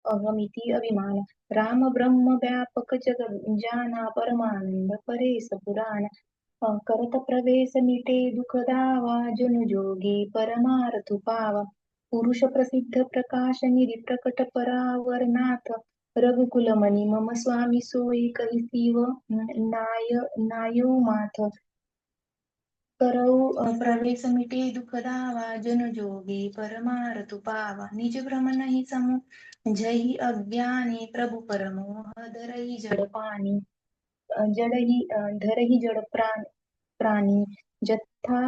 अहमिति अभिमान। राम ब्रह्म व्यापक जग जाना, परमानंद परेश पुराण। करत प्रवेश मिटे दुख दावा, जन जोगी परमार्थ पावा। पुरुष प्रसिद्ध प्रकाश निधि, प्रकट परावर नाथ। रघुकुलमणि मम स्वामी सोई कहिसीव नायो माथ करऊ प्रवेश मिटे दुख दावा जन जोगी परमारतु पावा निज भ्रम नहीं समू जही अज्ञानी प्रभु परमोह धरई जड़ पानी जडही धरही जड प्राणी जथा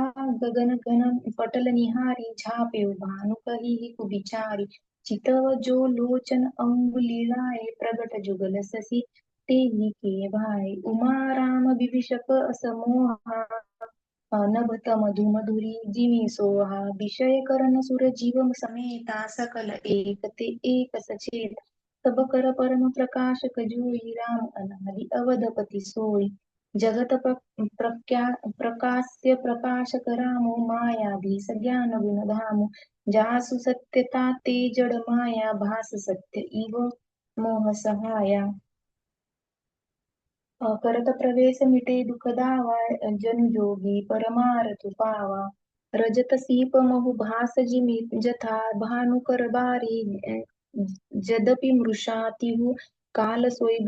गगन घन पटल निहारी झापे भानु कही कुविचारी चितव जो लोचन अंगुलीलाए प्रगट जुगल ससी तेही के भाई उमा राम विभीषक असमोहा नभत मधु मधुरी जिमी सोहा विषय करण सुर जीव समेता सकल एक ते एक सचेत सब कर परम प्रकाशक जोई राम अनादि अवधपति सोई जगत प्रकाश्य प्रकाशक रामो माया भी सज्ञान गुण धामो जासु सत्यता ते जड माया भास सत्य इव मोह सहाया करत प्रवेश मिटे दुख दावा जन जोगी परमारतु पावा रजत सीप महु भास जिमि जथा भानु कर बारी जदपि मृषा तिहु काल सोई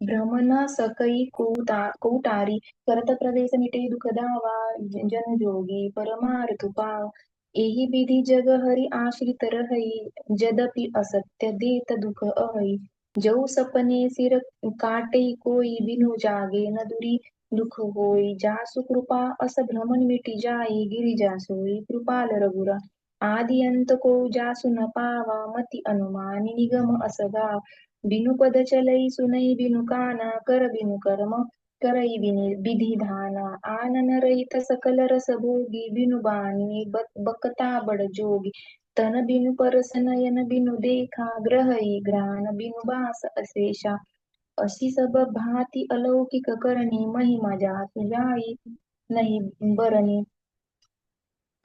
भ्रमण सकई कौटारी करत प्रवेश मिटे दुख दावा जन जोगी परमारतु पावा एहि विधि जग हरि आश्रित रहई जदपि असत्य देत दुख अहई जो सपने सिर काटे कोई बिनु जागे न दुरी दुख होई जासु कृपा अस भ्रमण मिटि जाई गिरिजा सोई कृपाल रघुरा आदि अंत को जासु न पावा मति अनुमानी निगम असगा बिनु पद चलई सुनई बिनु काना कर बिनु कर्म करई विधि धाना आनन रहित सकल रस भोगी बिनु बानी बकता बड़ जोगी तन बिनु परस नयन बिनु देखा ग्रहई घ्राण बिनु बास अशेषा अशी सब भांति अलौकिक करणी महिमा जासु जाई नहीं बरनी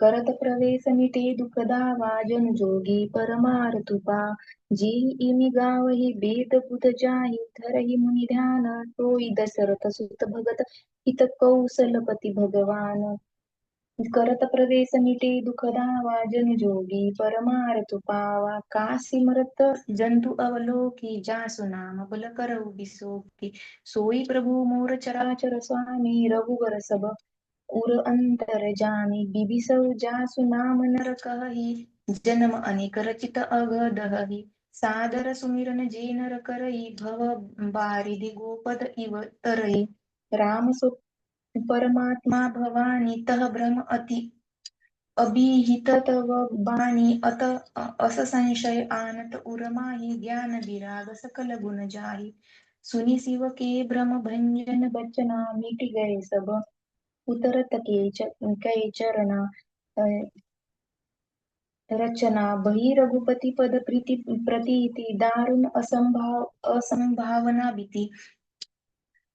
करत प्रवेश मिटे दुख दावा जन जोगी परमारतु पा जी इमि गावहि वेद बुध जाहि धरहि मुनि ध्यान सोई दशरथ सुत भगत हित कौशलपति भगवान करत प्रवेश मिटे दुख दावा जन जोगी परमारतु पावा काशी मरत जंतु अवलोकी जासु नाम बल करऊ बिसोकी सोई प्रभु मोर चराचर स्वामी रघुवर सब उर अंतर जानी बिबिसौ जासु नाम नर कहही जन्म अनेक रचित अगदहहि सादर सुमिरन जे नर करई भव बारिधि गोपद इव तरई राम सु परमात्मा भवानी तह भ्रम अति अभिहित तव बाणी अत अस संशय आनत उरमाही ज्ञान विराग सकल गुण जाही सुनि शिव के भ्रम भंजन बचना मिट गए सब उतरत कै चरना रचना बही रघुपति पद प्रतीति दारुण असंभावना भीति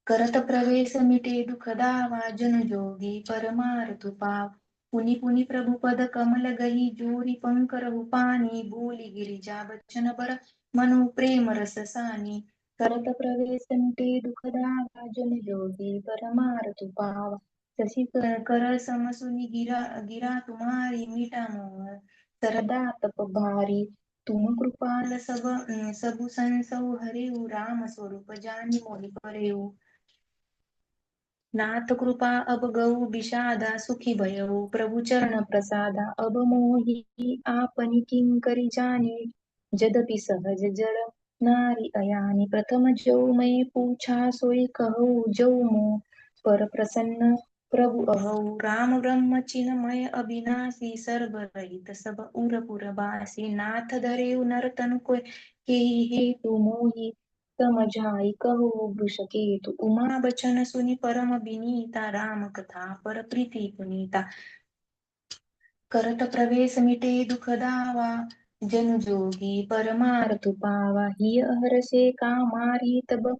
करत प्रवेश मिटे दुख दावा जन जोगी परमारतु पाव पुनि पुनि प्रभु पद कमल गही जोरी पंकर पानी बोली गिरिजा बच्चन बर मनु प्रेम रस सानी करत प्रवेश मिटे दुख दावा जन जोगी परमारतु पाव शशि कर समसुनि गिरा तुम्हारी मीठा मोह सरदा तप भारी तुम कृपाल सबु संसौ हरेऊ राम स्वरूप जानि मोहि परेऊ नाथ कृपा अब गौ विषादा सुखी भयऊ प्रभु चरण प्रसादा अब मोहि आपनि किंकरि जानी जदपि सहज जड़ नारी अयानी प्रथम जो मैं पूछा सोई कहू जो मो पर प्रसन्न प्रभु अहऊ राम ब्रह्म चिन्मय अविनाशी सर्व रहित सब उर बासी नाथ धरेउ नर तनु को के हेतु मोहि समझाई कहो वृषकेतु उमा बचन सुनि परम विनीता राम कथा पर प्रीति पुनीता करत प्रवेश मिटे दुख दावा जन जोगी परमारतु पावा हिय हरषे कामारी तब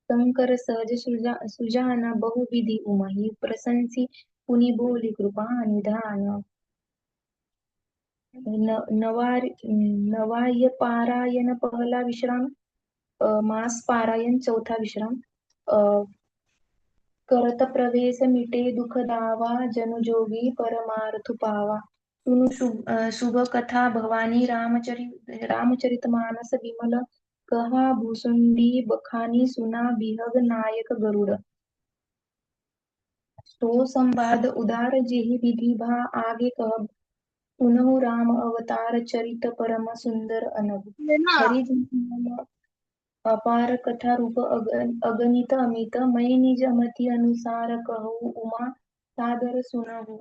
शंकर सहज सुजाना बहु विधि उमहि प्रशंसी पुनि बोली कृपा निधान नवाय पारायण पहला विश्राम मास पारायण चौथा विश्राम करत प्रवेश मिटे दुख दावा जन जोगी परमार्थ पावा सुनु शुभ कथा भवानी रामचरित मानस विमल कहा भूसुंडी बखानी सुना बिहग नायक गरुड़। सो संवाद उदार जेहि विधि भा आगे कहब। पुनहु राम अवतार चरित परम सुंदर अनब। हरि जन नाम अपार कथा रूप अगणित अमित मैं निज मति अनुसार कहूँ उमा सादर सुनहु।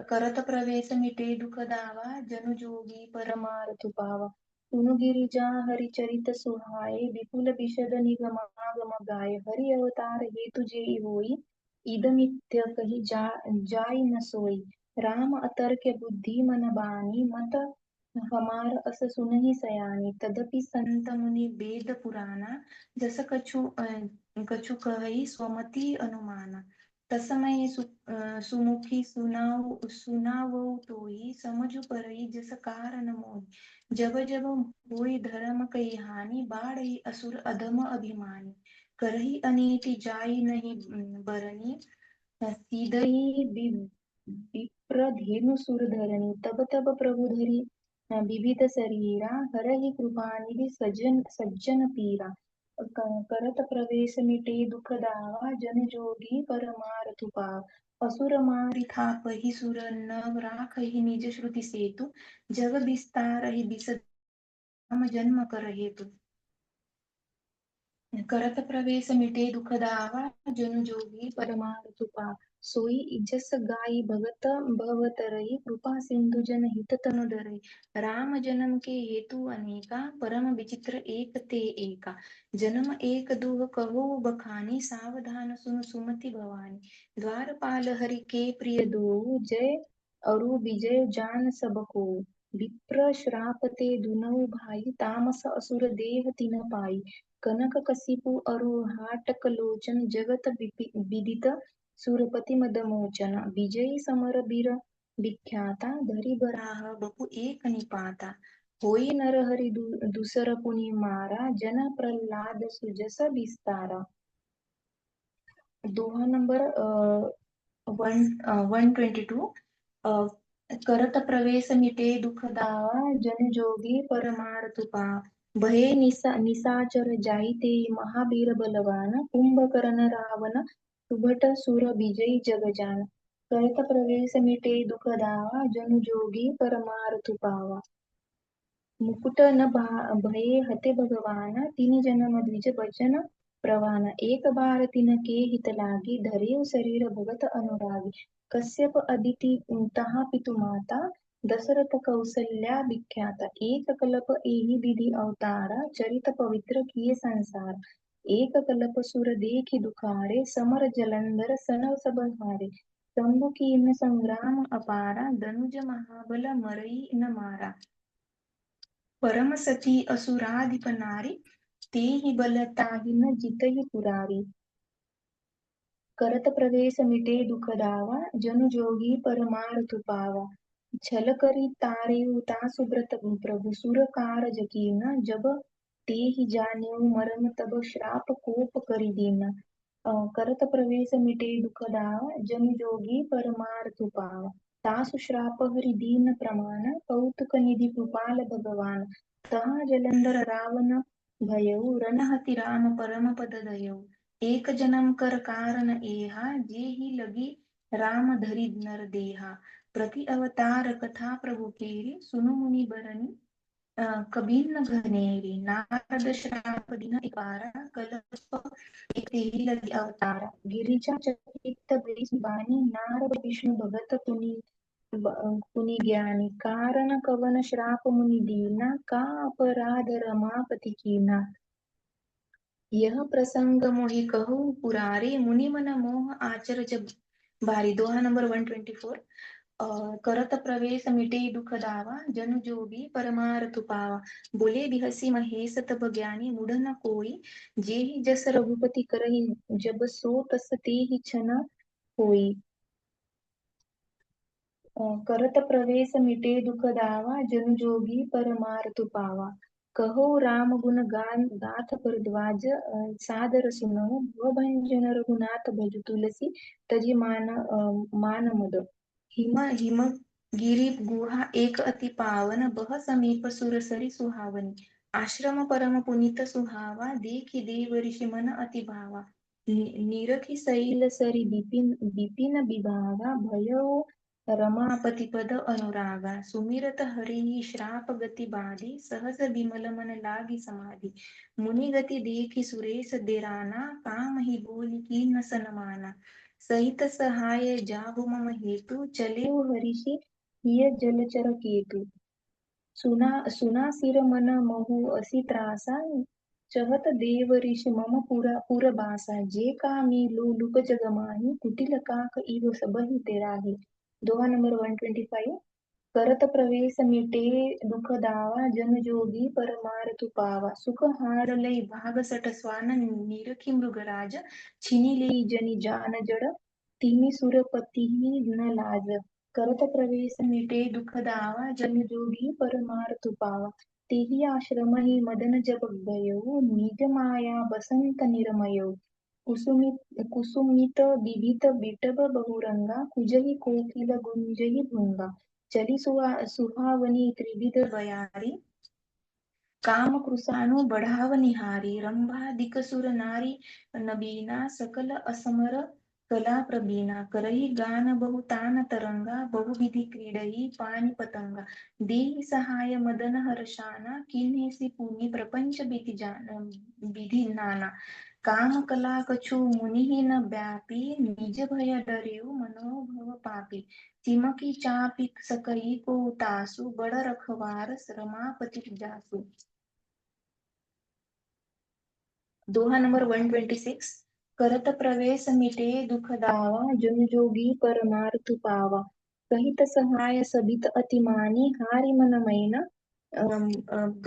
करत प्रवेश मिटे दुख दावा जनु जोगी परमार्थ पावा। सुनु गिरिजा हरि चरित सुहाए विपुल विशद निगम आगम गाय। हरि अवतार हेतु जेई होई इदमित्य कही जाय न सोई। राम अतर्क्य बुद्धि मन बानी मत हमार अस सुनहि सयानी। तदपि संत मुनि वेद पुराना जस कछु कहई स्वमति अनुमाना। तसमय सुमुखी सुनावो तोई समझु परई जस कारण मोहि। जब जब होई धर्म कई हानि बाढ़ई असुर अधम अभिमानी। करही अनीति जाई नहीं बरनी सीदई विप्र धेनु सुर धरणी। तब तब प्रभु धरी विविध शरीरा हरहि कृपा निधि सज्जन पीरा। करत प्रवेश मिटे दुख दावा जन जोगी परमार्थ पाव। असुर मारि थापहि सुर नव राखहि निज श्रुति सेतु। जग विस्तारहि बिसद राम जन्म कर हेतु। करत प्रवेश मिटे दुख दावा जनु जोगी परमार्थ पाव। सोई जस गाई भगत भवतरई कृपा सिंधु जन हित तनु धरई। राम जन्म के हेतु अनेका परम विचित्र एक ते एका। जन्म एक दुह कहो बखानी सावधान सुन सुमति भवानी। द्वारपाल हरि के प्रिय दो जय अरु विजय जान सब को। विप्र श्राप ते दुनऊ भाई तामस असुर देह तिन पाई। कनक कसिपु अरु हाटक लोचन जगत विदित सुरपति मदमोचन। विजयी समर बीर विख्याता धरि बराह बपु एक निपाता। होई नर हरि दूसर पुनि मारा जन प्रहलाद सुजस विस्तारा। दोहा नंबर 122। करत प्रवेश मिटे दुख दावा जन जोगी परमार्थ पाव। भये निसाचर जाईते महावीर बलवान कुंभकर्ण रावण सुभट सुर विजयी जगजान। करत प्रवेश मिटे दुख दावा जनु जोगी परमार्थ पावा। मुकुट न भये हते भगवान तीन जन्म द्विज बचन प्रवान। एक बार तिन के हित लागी धरे शरीर भगत अनुरागी। कश्यप अदिति तहा पितु माता दशरथ कौसल्या विख्याता। एक कल्प एहि विधि अवतारा चरित पवित्र किए संसार। एक कल्प सुर देखि दुखारे समर जलंधर सन सब हारे। शंभु कीन संग्राम अपारा धनुज महाबल मरई न मारा। परम सती असुराधिप नारी तेहि बल ताहि न जितहि पुरारी। करत प्रवेश मिटे दुख दावा जनु जोगी परमार्थ पावा। छल करी तारेउ तासु व्रत प्रभु सुर कारज कीन। जब तेहि जानेउ मरम तब श्राप कोप करि दीन। करत प्रवेश मिटे दुख दावा जनु जोगी परमार्थ पावा। तासु श्राप हरि दीन प्रमाण कौतुक निधि कृपाल भगवान। तहाँ जलंधर रावण भयउ रणहति राम परम पद दयउ। एक जन्म कर कारण एहा जेहि लगी राम धरि नर देहा। प्रति अवतार कथा प्रभु केरी सुनु मुनि बरनी कबीन घनेरी। नारद श्राप दिन इकारा कल्प एक तेहि लगी अवतारा। गिरिजा चकित भई बानी नारद विष्णु भगत पुनि ज्ञानी। कारण कवन श्राप मुनि दीना का अपराध रमापति कीना। यह प्रसंग मोहि कहु पुरारी मुनि मन मोह आचर जब बारी। दोहा नंबर 124। करत प्रवेश मिटे दुख दावा जनु जोगी परमार्थ पावा। बोले बिहसी महेश तब ज्ञानी मूढ़ न कोई। जेहि जस रघुपति करहि जब सो तस तेहि छन होई। करत प्रवेश मिटे दुख दावा जनु जोगी परमार्थ पावा। कहो राम गुण गाथ भरद्वाज सादर सुनहु। भवभंजन रघुनाथ भज तुलसी तजि मान मद। हिम गिरि गुहा एक अति पावन बह समीप सुर सरि सुहावनी। आश्रम परम पुनीत सुहावा, देखी देव ऋषी मन अति भावा. निरखी सैल सरी बिपिन बिभागा, भयो रमापति पद अनुरागा. सुमिरत हरि श्राप गति बाधी, सहज बिमल मन लागी समाधि. मुनि गति देखी सुरेश देराना, काम ही बोली की न सनमाना. सहित सहाय जाहु मम हेतु, चले हरिषि हिय जलचर केतु. सुना सिर मन महु असी त्रासा, चहत देव ऋषि मम पुरबासा. जे कामी लोलुप जग माही, कुटिल काक इव सबहि तेराही. दोहा नंबर 125. करत प्रवेश मिटे दुख दावा, जन जोगी परमारथ पावा. सुख हार लई भाग सट स्वान, निरखी मृगराज. छिनी लेई जनि जान जड़, तिमी सुरपति न लाज. करत प्रवेश मिटे दुख दावा, जन जोगी परमारथ पावा. तेहि आश्रम ही मदन जब गयो, निज माया बसंत निरमयो. कुसुमित बिबित बिटब बहुरंगा, कुजहि कोकिल गुंजहि भृंगा. चली सुहावनी त्रिविध बयारी, काम कृसानु बढ़ाव निहारी. रंभादिक सुर नारी नबीना, सकल असमर कला प्रवीणा. करही गान बहुतान तरंगा, बहुविधि क्रीडही पाणी पतंगा. देहि सहाय मदन हर्षाना, किन्हेसी पुनि प्रपंच विधि नाना. काम कला कछु मुनि न व्यापी, निज भय डरेउ मनोभव पापी. चिमकी चापी सकई को तासु, बड़ रखवार रमापति जासु. दोहा नंबर 126. करत प्रवेश मिटे दुख दावा, जन जोगी परमार्थ पावा. कहित सहाय सबित अति मानी, हारि मन मैना.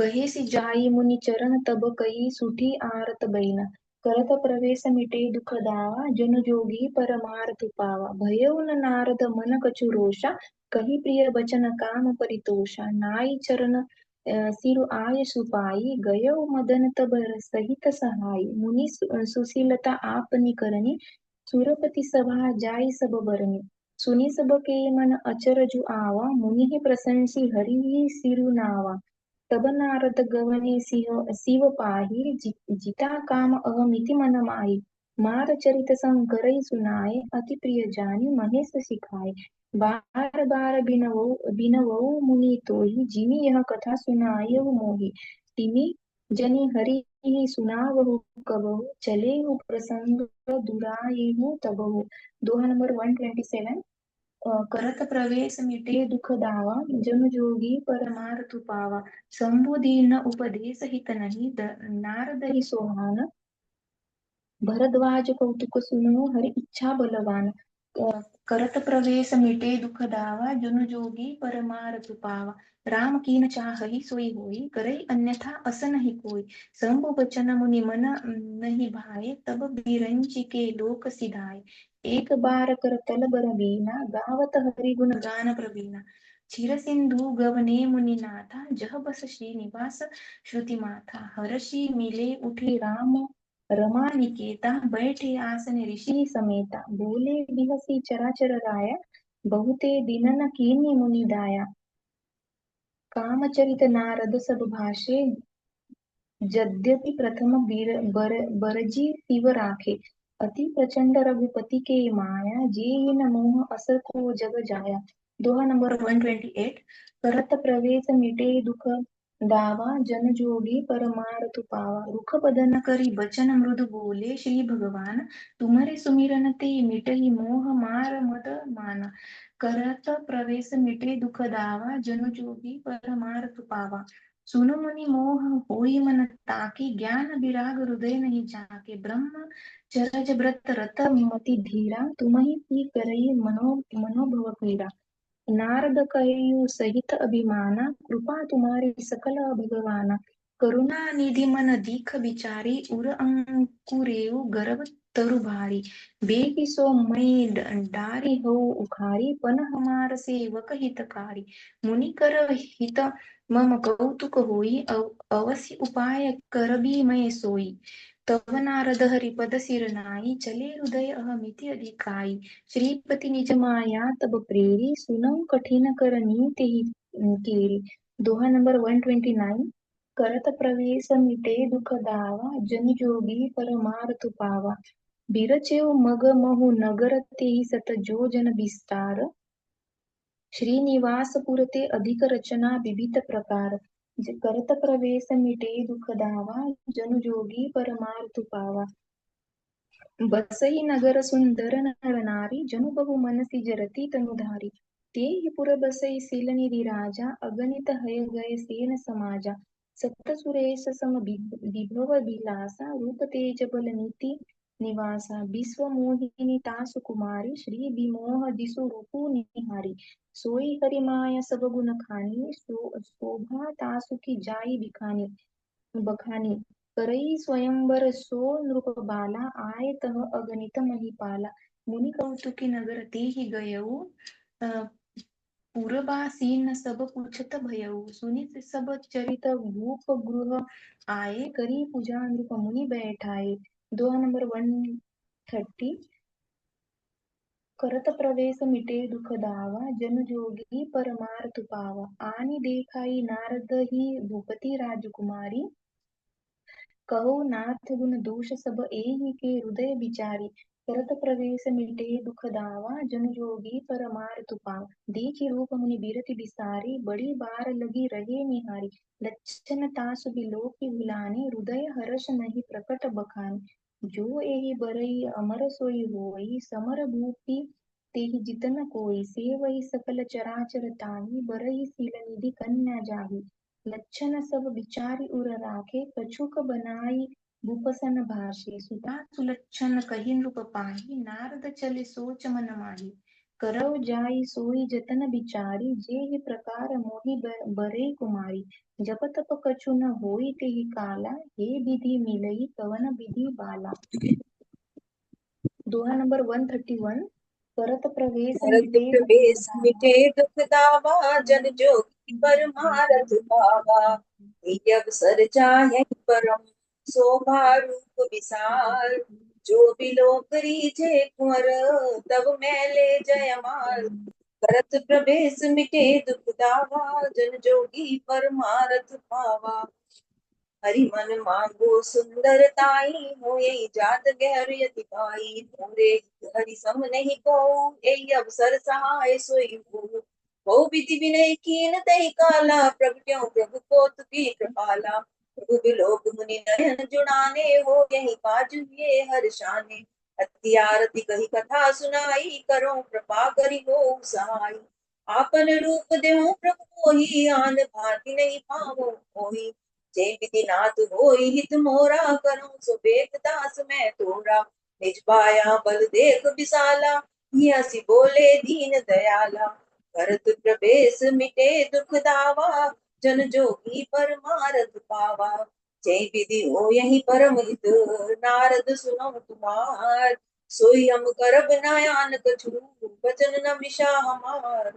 गहे सी जाई मुनि चरण, तब कही सुठी आरत बैना. करत प्रवेश मिटे दुख दावा, जन जोगी परमार्थ पावा. भयउ न नारद मन कछु रोषा, कही प्रिय बचन काम परितोषा. नाई चरण सिरु आय सुपाई, गयो मदन तब सहित सहाय. मुनि सुशीलता आपनी करनी, सुरपति सभा जाय सब बरनी. सुनि सब के मन अचरजु आवा, मुनि प्रशंसी हरि सिरु नावा. तब नारद गवने शिव पाही, जिता काम अहमिति मन माही. मार चरित संकरई सुनाए, अति प्रिय जानी महेश सिखाए. बार बार बिनवऊ मुनि तोहि, जिमि यह कथा सुनायहु मोहि. तिमि जनि हरि सुनावहु कबहु, चलेहु प्रसंग दुरायहु तबहु. दोहा नंबर 127. करत प्रवेश मिटे दुख दावा, जन जोगी परमार्थ पावा. शंभु दीन उपदेश हित नहीं, नारद ही सोहान. भरद्वाज कौतुक सुनो, हरि इच्छा बलवान. करत प्रवेश मिटे दुख दावा, जुन जोगी परमारथ पावा. राम कीन चाहहि सोई होई, करई अन्यथा अस नहीं कोई. शंभु बचन मुनि मन नहीं भाए, तब बिरंचि के लोक सिधाए. एक बार कर तल बर बीना, गावत हरि गुण गान प्रवीणा. क्षीर सिंधु गवने मुनि नाथा, जह बस श्रीनिवास श्रुति माथा. हर्षि मिले उठे राम रमा निकेता, बैठे आसन ऋषि समेता. बोले बिहसी चराचर राया, बहुते दिनन कीन्ही मुनि दाया. कामचरित नारद सब भाषे, यद्यपि प्रथम बरजी शिव राखे. अति प्रचंड रघुपति के माया, जे न मोह अस को जग जाया. दोहा नंबर 128. करत प्रवेश मिटे दुख दावा, जन जोगी परमार्थ पावा. रुख बदन करी बचन मृदु बोले, श्री भगवान तुम्हारे सुमिरन ते मिटहि मोह मार मद माना. करत प्रवेश मिटे दुख दावा, जन जोगी परमार्थ पावा. सुनो मुनि मोह होई मन ताके, ज्ञान विराग हृदय नहीं जाके. ब्रह्म चरज व्रत रत मति धीरा, तुम्हि ही करई मनोभव पीरा. नारद कहु सहित अभिमाना, कृपा तुम्हारी सकल भगवाना. करुणा निधि मन दीख विचारी, उर अंकुरेउ गर्भ तरु भारी. बेगी सो मई डारी हो उखारी, पन हमार सेवक हितकारी. मुनि कर हित मम कौतुक होई, अवश्य उपाय करबी मैं सोई. तब नारद हरिपद सिर नाई, चले हृदय अहमिति अधिकाई. श्रीपति निज माया तब प्रेरी, सुनऊ कठिन कर नीति केरी. दोहा नंबर 129. करत प्रवेश मिटे दुख दावा, जन जोगी परमार्थ पावा। बिरचेव मग महु नगर तेहि सत जो जन विस्तार, श्रीनिवास पुरते अधिक रचना विविध प्रकार। करत प्रवेश मिटे दुख दावा, जन जोगी परमार्थ पावा। बसई नगर सुंदर नर नारी, जनु बहु मनसी जरती तनुधारी। तेहि पुर बसई सील निधि राजा, अगणित हय गए सेन समाजा। सप्त सुरेश सम विभव विलासा, रूप तेज बल नीति निवासा। विश्व मोहिनी तासु कुमारी, श्री विमोह दिसु रूपु निहारी। सोई हरि माया सब गुण खानी, शोभा तासु की जाई बिखानी बखानी। करई स्वयंवर सो नृप बाला, आय तह अगणित महिपाला। मुनि कौतुकी नगर तेहि गयऊ, पुरबासीन सब पूछत भयऊ। सुनि सब चरित भूप गृह आए, करी पूजा नृप मुनि बैठाए। दोहा नंबर 130। करत प्रवेश मिटे दुख दावा, जन जोगी परमार्थ पावा। आनि देखाई नारद ही भूपति राजकुमारी, कहो नाथ गुण दोष सब एहि के हृदय विचारी। करत प्रवेश मिटे दुख दावा, जन जोगी परमार्थ पावा। देखि रूप मुनि बिरति बिसारी, बड़ी बार लगी रहे निहारी। लक्षण तासु बिलोकि भुलाने, हृदय हर्ष नहीं प्रकट बखानी। जो एहि बरई अमर सोई होई, समर भूपि तेहि जितन कोई। सेवई सकल चराचर ताहि, बरई सील निधि कन्या जाहि। लक्षण सब विचारि उर राखे, कछुक बनाई भूपसन भाषे। सुता सुलक्षण कहि नृप पाहि, नारद चले सोच मन माहि। करौ जाई सोई जतन विचारी, जेहि प्रकार मोहि बरे कुमारी। जप तप कछु न होई तेहि काला, हे विधि मिलई कवन विधि बाला। दोहा नंबर 131। करत प्रवेश करत मिटे दुख प्रवेश दावा, मिटे दुख दावा, जन जोगी परमारथ पावा। यही अवसर चाहे परम, शोभा रूप विसार। जो बिलो करीजे कुंवर, तब मैले जय मार। करत प्रवेश मिटे दुख दावा, जन जोगी परमारथ पावा। हरि मन मांगो सुंदरताई, मोहि जात गहर यति पाई। पूरे हरि सम नहीं को, यही अवसर सहाय सोई हो। हो विधि विनय कीन तहि काला, प्रगट्यो प्रभु को तुकी कृपाला। प्रभु बिलोक मुनि नयन जुड़ाने, हो यही काज ये हर्षाने। अति आरती कही कथा सुनाई, करो कृपा करि हो सहाय। आपन रूप देहु प्रभु मोहि, आन भांति नहीं पावो मोहि। जय विधि नाथ होई हित मोरा, करूं सुबेद दास मैं तोरा। निज पाया बल देख विशाला, ये हंसी बोले दीन दयाला। भरत प्रवेश मिटे दुख दावा, जन जोगी परमारथ पावा। जय विधि हो यही परम हित, नारद सुनो तुम्हार। सोई हम करब नयान कछु, वचन न मिशा हमार।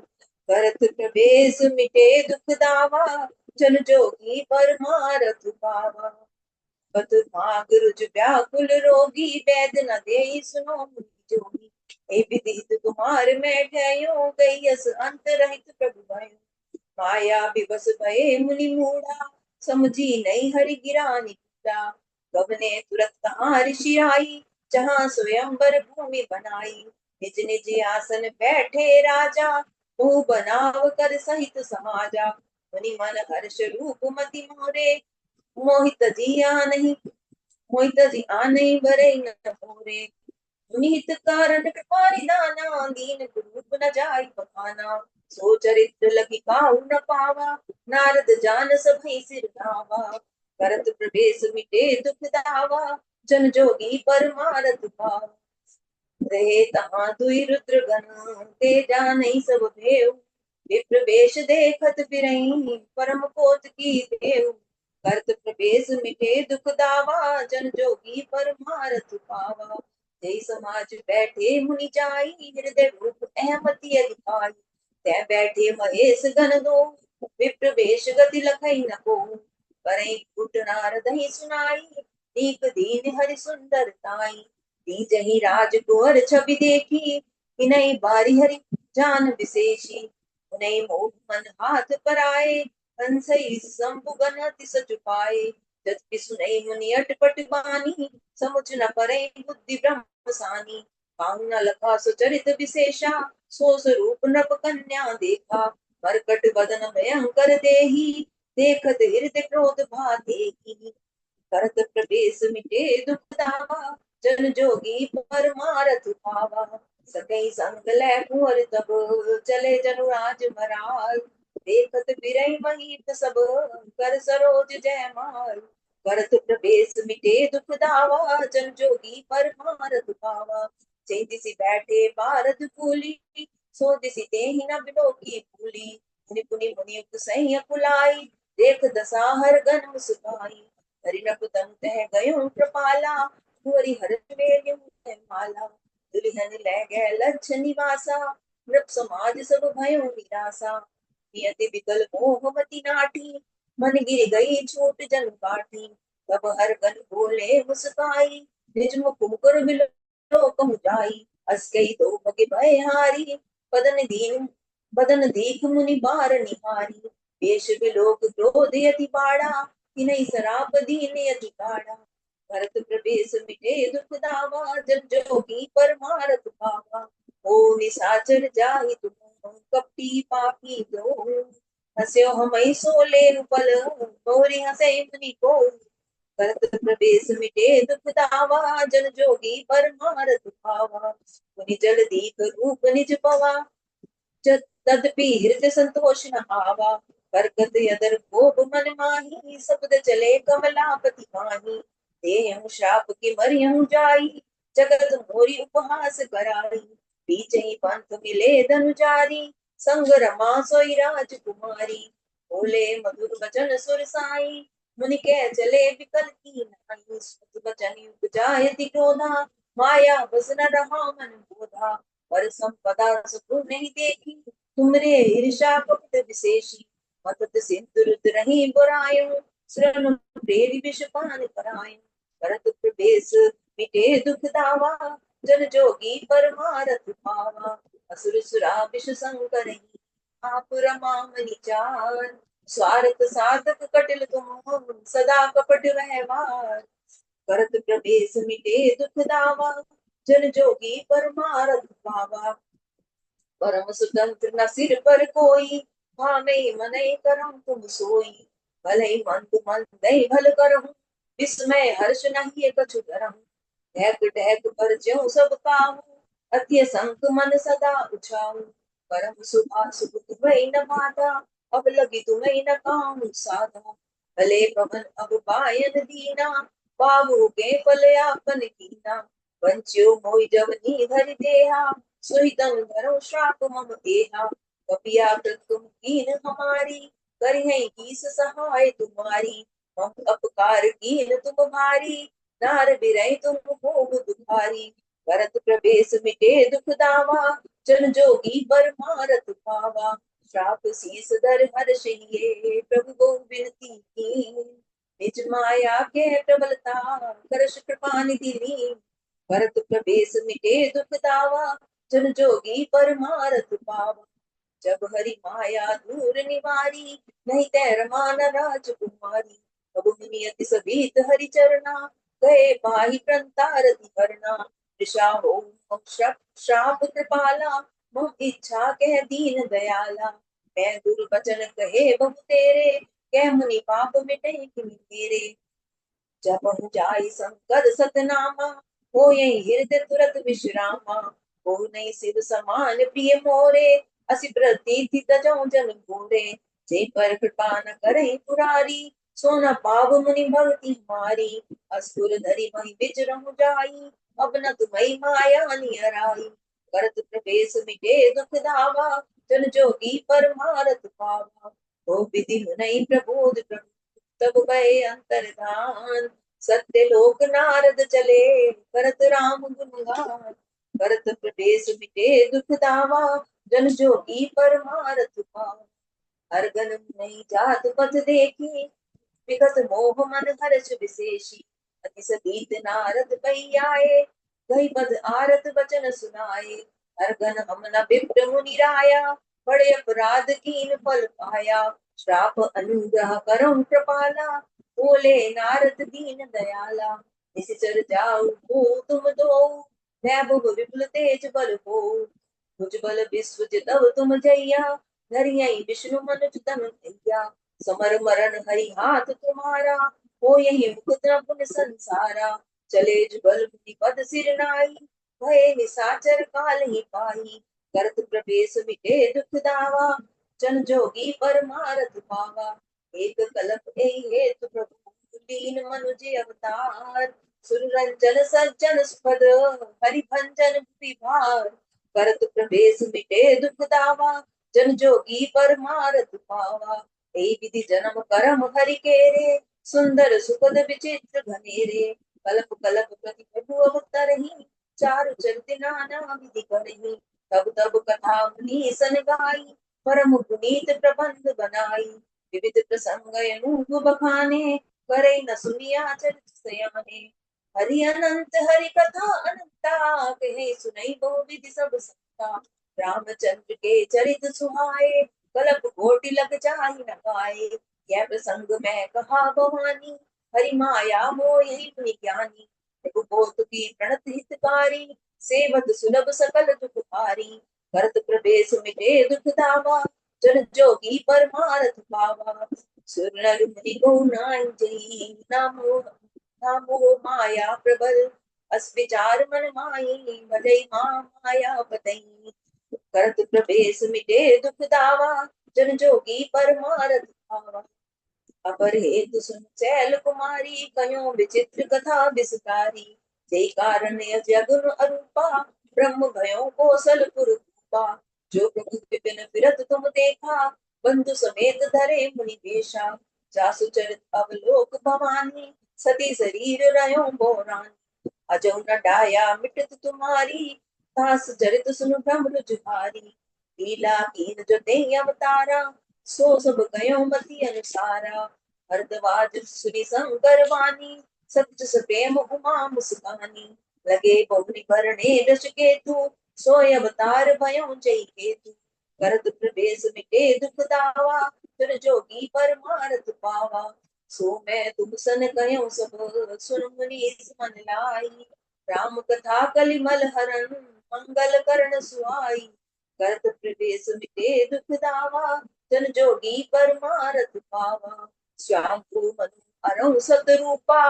भरत प्रवेश मिटे दुख दावा, जन जोगी परमारथ पावा। बत भाग रुज व्याकुल रोगी, वैद न देई सुनो मुनि जोगी। ए विदित तुम्हार मैं ठहयो, गईयस अंत रहित प्रभु भयो। माया विवश भये मुनि मूढ़ा, समझी नहीं हरि गिरानी कूड़ा। गगने तुरत कहाँ ऋषि आई, जहाँ स्वयंवर भूमि बनाई। निज निज आसन बैठे राजा, मुँह बनाव कर सहित समाजा। मुनि मन हर्ष रूप मति मोरे, मोहित जिया नहीं मोहित जी आने बरे न मोरे। मुनिहित कारण कृपा निदाना, दीन दुर्गुप न जाय बखाना। सो चरित्र लगी काहू न पावा, नारद जान सभई सिर धावा। करत प्रवेश मिटे दुख दावा, जन जोगी परमारथ पावा। रहे तहाँ दुई रुद्र गण, ते जाने सब भेव। विप्र वेश देखत बिरही, परम कोत की देव। करत प्रवेश मिटे दुख दावा, जन जोगी परमारथ पावा। जय समाज बैठे मुनि जाई, हृदय रूप अहमति अधिकाई। तै बैठे महेश गण दो, विप्र वेश गति लखई न को। करई फूट नारद ही सुनाई, दीप दीन हरि सुंदर ताई। जही राज कुंवर छवि देखी, इनई बारी हरि जान विशेषी। उनई मोह मन हाथ पर आए, हंसई संबुगन तिस चुपाए जत पिसुनई मुनि अटपट बानी समुझ न परे बुद्धि ब्रह्म सानी काहू न लखा सुचरित विशेषा सो स्वरूप नभ कन्या देखा मरकट बदन भयंकर देही देखत हृदय क्रोध भाते करत प्रवेश मिटे दुख दावा जन जोगी परमारथ पावा सकई संग लै कुंवर तब चले जनुराज महाराज देखत बिरई महीप सब कर सरोज जयमाल करत प्रवेश मिटे दुख दावा जन जोगी परमारथ पावा जय दिसी बैठे पारद फूली सो दिसी तेहि न बिलो की फूली मुनि पुनि मुनि सैया कुलाई देख दशा हर गन मुस्काई हरिनकुतम तह गयो कृपाला कुंवरी हरष वेल्यु माला दुल्हन ले गए लक्ष्य निवासा नृप समाज सब भयो निरासा नियति विकल मोहमति नाटी मन गिर गई छूट जन काटी तब हर गन बोले मुस्काई निज मुख मुकुर बिलो कहु जाई हस गई दो बगे भय हारी बदन दीन बदन दीख मुनि बार निहारी वेश बिलोक क्रोध यति बाड़ा तिनहि सराप दीन यति काढ़ा भरत प्रवेश मिटे दुख दावा जब जोगी परमारथ पावा ओ निशाचर जाहि तुम कपटी पापी दो हस्यो हमई सोले पल मोरी हसे मुनि को भरत प्रवेश मिटे दुख दावा जन जोगी परमारथ पावा मुनि जल दीप रूप निज पवा तदपि हृदय संतोष न आवा बरकत यदर कोप मन माही शब्द चले कमलापति माही देहु श्राप की मरियहु जाई जगत मोरी उपहास कराई बीच ही पंथ मिले धनुजारी संग रमा सोई राजकुमारी बोले मधुर वचन सुर साई मुनि के चले विकल की नाई सुत वचन उपजायति क्रोधा माया बस न रहा मन बोधा पर संपदा सुख नहीं देखी तुमरे ईर्षा कपट विशेषी मतत सिंदूर रही बुरायो श्रम प्रेरी विष पान करायो भरत प्रवेश मिटे दुख दावा जन जोगी परमारथ पावा असुर सुरा विष संकरही आप रमा मनि चार स्वार्थ साधक कटिल तुम सदा कपट व्यवहार भरत प्रवेश मिटे दुख दावा जन जोगी परमारथ पावा परम स्वतंत्र न सिर पर कोई भावे मनई करम तुम सोई भले मंद मंद भल करहूं विस्मय हर्ष नहीं कछु धरहूं ढैक ढैक पर ज्यों सब काहू अत्य संक मन सदा उछाऊ परम सुभा सुख भई न माता अब लगी तुम्हें न काम साधा भले पवन अब पायन दीना बाबू के फल आपन कीना वंच्यो मोई जवनी धरि देहा सुहितम धरो श्राप मम एहा कपिया तुम कीन हमारी करिहै कीस सहाय तुम्हारी हम अपकार कीन तुम भारी नार बिरई तुम भोग दुखारी भरत प्रवेश मिटे दुख दावा जन जोगी परमारथ पावा श्राप शीस धर हर्षिये प्रभु को विनती की निज माया के प्रबलता करश कृपा निधि लीन भरत प्रवेश मिटे दुख दावा जन जोगी परमारथ पावा जब हरि माया दूर निवारी नहीं तैर मान राजकुमारी तब मुनि अति सभीत हरि चरना गए पाहि प्रंतारति हरना ऋषा हो श्राप कृपाला मुख इच्छा कह दीन दयाला मैं दुर्वचन कहे बहु तेरे कह मुनि पाप मिटे किमि तेरे जपहु जाई शंकर सतनामा हो यही हृदय तुरत विश्रामा हो नहीं शिव समान प्रिय मोरे असि प्रतीति तजौ जन घोरे जे पर कृपा न करे पुरारी सो न पाव मुनि भक्ति हमारी असुर धरि महि विचरहु जाई अब न तुम्है माया नियराई करत प्रवेश मिटे दुख धावा जन जोगी परमारथ पावा हो विधि मुनि प्रबोध प्रभु तब भय अंतर्धान सत्य लोक नारद चले करत राम गुणगान करत प्रवेश मिटे दुख दावा जन जोगी परमारथ पावा हर गन नहीं जात पथ देखी विगत मोह मन हर्ष विशेषी अति सतीत नारद पई आए गई पद आरत वचन सुनाए हर गन हम न विप्र मुनि राया बड़े अपराध कीन फल पाया श्राप अनुग्रह करो कृपाला, बोले नारद दीन दयाला। निश्चर जाऊ हो तुम दो, वैभव विपुल तेज बल हो। भुजबल विश्वजितव तुम जैया, धरियहि विष्णु मनुज तनु धैया। समर मरण हरि हाथ तुम्हारा, हो यही मुकुट पुन संसारा। चले जुगल मुनि पद सिर नाई, भय निसाचर काल ही पाई। करत प्रवेश मिटे दुख दावा, जन जोगी परमारथ पावा। एक कलप एहि हेतु प्रभु, दीन मनुज अवतार। सुर रंजन सज्जन सुपद, हरि भंजन विभार। करत प्रवेश मिटे दुख दावा, जन जोगी परमारथ पावा। यही विधि जन्म कर्म हरि केरे, सुंदर सुखद विचित्र घनेरे। कलप कलप प्रति प्रभु अवतरहि, चारु चरित नाना विधि करहि। तब तब कथा मुनि सन गाई, परम पुनीत प्रबंध बनाई। विविध प्रसंग अनूप बखाने, करे न सुनिया चरित सयाने। हरि अनंत हरि कथा अनंता, कहे सुनई बहु विधि सब संता। रामचंद्र के चरित सुहाए, कलप कोटि लग जाहि न पाए। यह प्रसंग मैं कहा भवानी, हरि माया मोहि गुणी ज्ञानी। रघुबोध की प्रणत हितकारी, सेवक सुलभ सकल दुख हारी। भरत प्रवेश मिटे दुख दावा, जन जोगी परमारथ पावा। सुर नर मुनि को नाई जई, नामो माया प्रबल। अस विचार मन माही, भजई माया पतई। करत प्रवेश मिटे दुख दावा, जन जोगी परमारथ पावा। अपर हेतु सुन चैल कुमारी, कयो विचित्र कथा विस्तारी। जय कारण जगन अरूपा, ब्रह्म भयो कौशलपुर भूपा। जो प्रभु विपिन फिरत तुम देखा, बंधु समेत धरे मुनि वेशा। जासु चरित अवलोक भवानी, सती शरीर रयो बोरानी। अजौ न डाया मिटत तुम्हारी, दास चरित सुन ब्रह्म जुहारी। लीला कीन जो ते अवतारा, सो सब गयो मति अनुसारा। भरद्वाज सुनि शंकर वाणी, सत्य सप्रेम उमा मुस्कानी। लगे बहुरी भरणे ऋषिकेतु, सोय अवतार भयो जय केतु। करत प्रवेश मिटे दुख दावा, फिर जोगी परमारथ पावा। सो मैं तुम सन कयो सब, सुन मुनि मन लाई। राम कथा कलिमल हरन, मंगल करण सुहाई। करत प्रवेश मिटे दुख दावा, जन जोगी परमारथ पावा। श्याम मनु अरहु सतरूपा,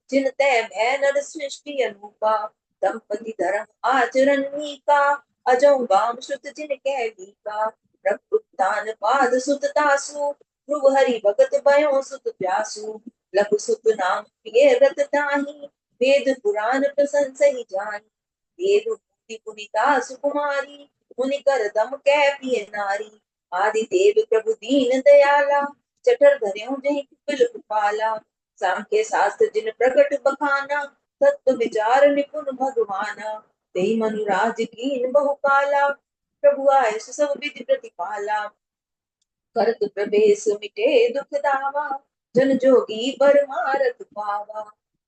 जिन तै भै नर सृष्टि अनूपा। दंपति धर्म आचरण नीका, अजौ बाम श्रुत जिन कै लीका। रघुत्तान पाद सुत तासु, ध्रुव हरि भगत भयो सुत प्यासु। लघु सुत नाम प्रिय रत ताहि, वेद पुराण प्रशंसहि जानि। देव भूति पुनिता सुकुमारी, मुनि कर दम कै पिय नारी। आदि देव प्रभु दीन दयाला, चटर धर्यों जहि कुपिल कुपाला। सांख्य शास्त्र जिन प्रकट बखाना, तत्व विचार निपुण भगवाना। तेहि मनुराज कीन बहु काला, प्रभु आए सब विधि प्रतिपाला। करत प्रवेश मिटे दुख दावा, जन जोगी परमारथ पावा।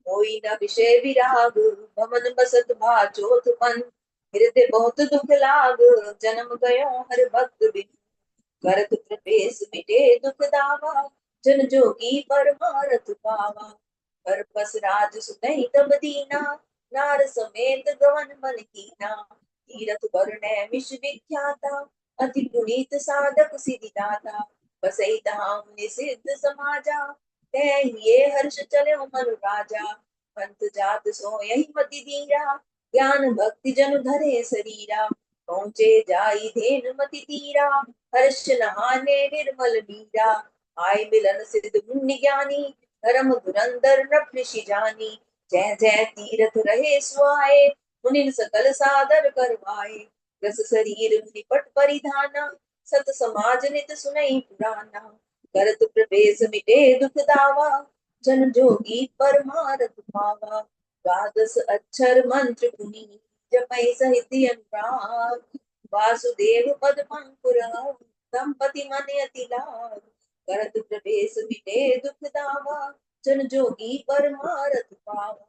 कोई न विषय विराग, भवन बसत भा चोथ पन। हृदय बहुत दुख लाग, जन्म गयो हर भक्त बिनु। करत प्रवेश मिटे दुख दावा, जन जोगी परमारथ पावा। पर बस राज सुतहि तब दीना, नार समेत गवन मन कीना। तीरथ वरनै मिष विख्याता, अति पुनीत साधक सिद्धि दाता। बसई धाम निषिद्ध समाजा, तै ये हर्ष चलो मनु राजा। पंत जात सो यही मति दीरा, ज्ञान भक्ति जन धरे शरीरा। पहुँचे जाई धेनु मति तीरा, हर्ष नहाने निर्मल नीरा। आय मिलन सिद्ध पुण्य ज्ञानी, धर्म धुरंधर नृप ऋषि जानी। जय जय तीरथ रहे सुहाए, मुनि सकल सादर करवाए। रस शरीर मुनि पट परिधाना, सत समाज नित सुनई पुराना। करत प्रवेश मिटे दुख दावा, जन जोगी परमारथ पावा। द्वादश अक्षर मंत्र पुनि, जपै सहित अनुराग। वासुदेव पद पंकुर, दंपति मन अति लाग। करत प्रवेश मिटे दुख दावा, जन जोगी परमारथ पावा।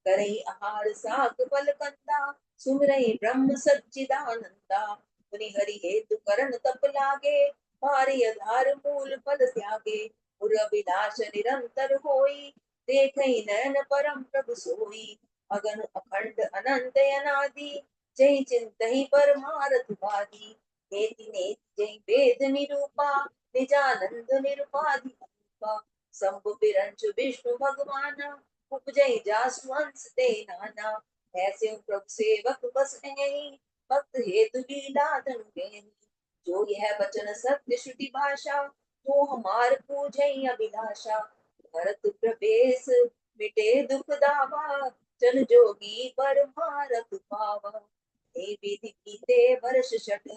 करई आहार साक फल कंदा, सुमरई ब्रह्म सच्चिदानंदा। मुनि हरि हेतु करन तप लागे, पारी आधार मूल फल त्यागे उर अभिलाष निरंतर होई देखई नयन परम प्रभु सोई अगन अखंड अनंत अनादि जय चिंतहि परमारथ वादी नेति नेति जय वेद निरूपा निजानंद निरुपाधि अरूपा शंभु बिरंचु विष्णु भगवाना उपजय जासु हंस ते नाना ऐसे प्रभु सेवक बस नहीं भक्त हेतु लीला तनु गैनी जो यह वचन सत्य श्रुति भाषा तो हमार पूजय अभिलाषा भरत प्रवेश मिटे दुख दावा जन जोगी परमारथ पावा हे विधि कीते वर्ष शठ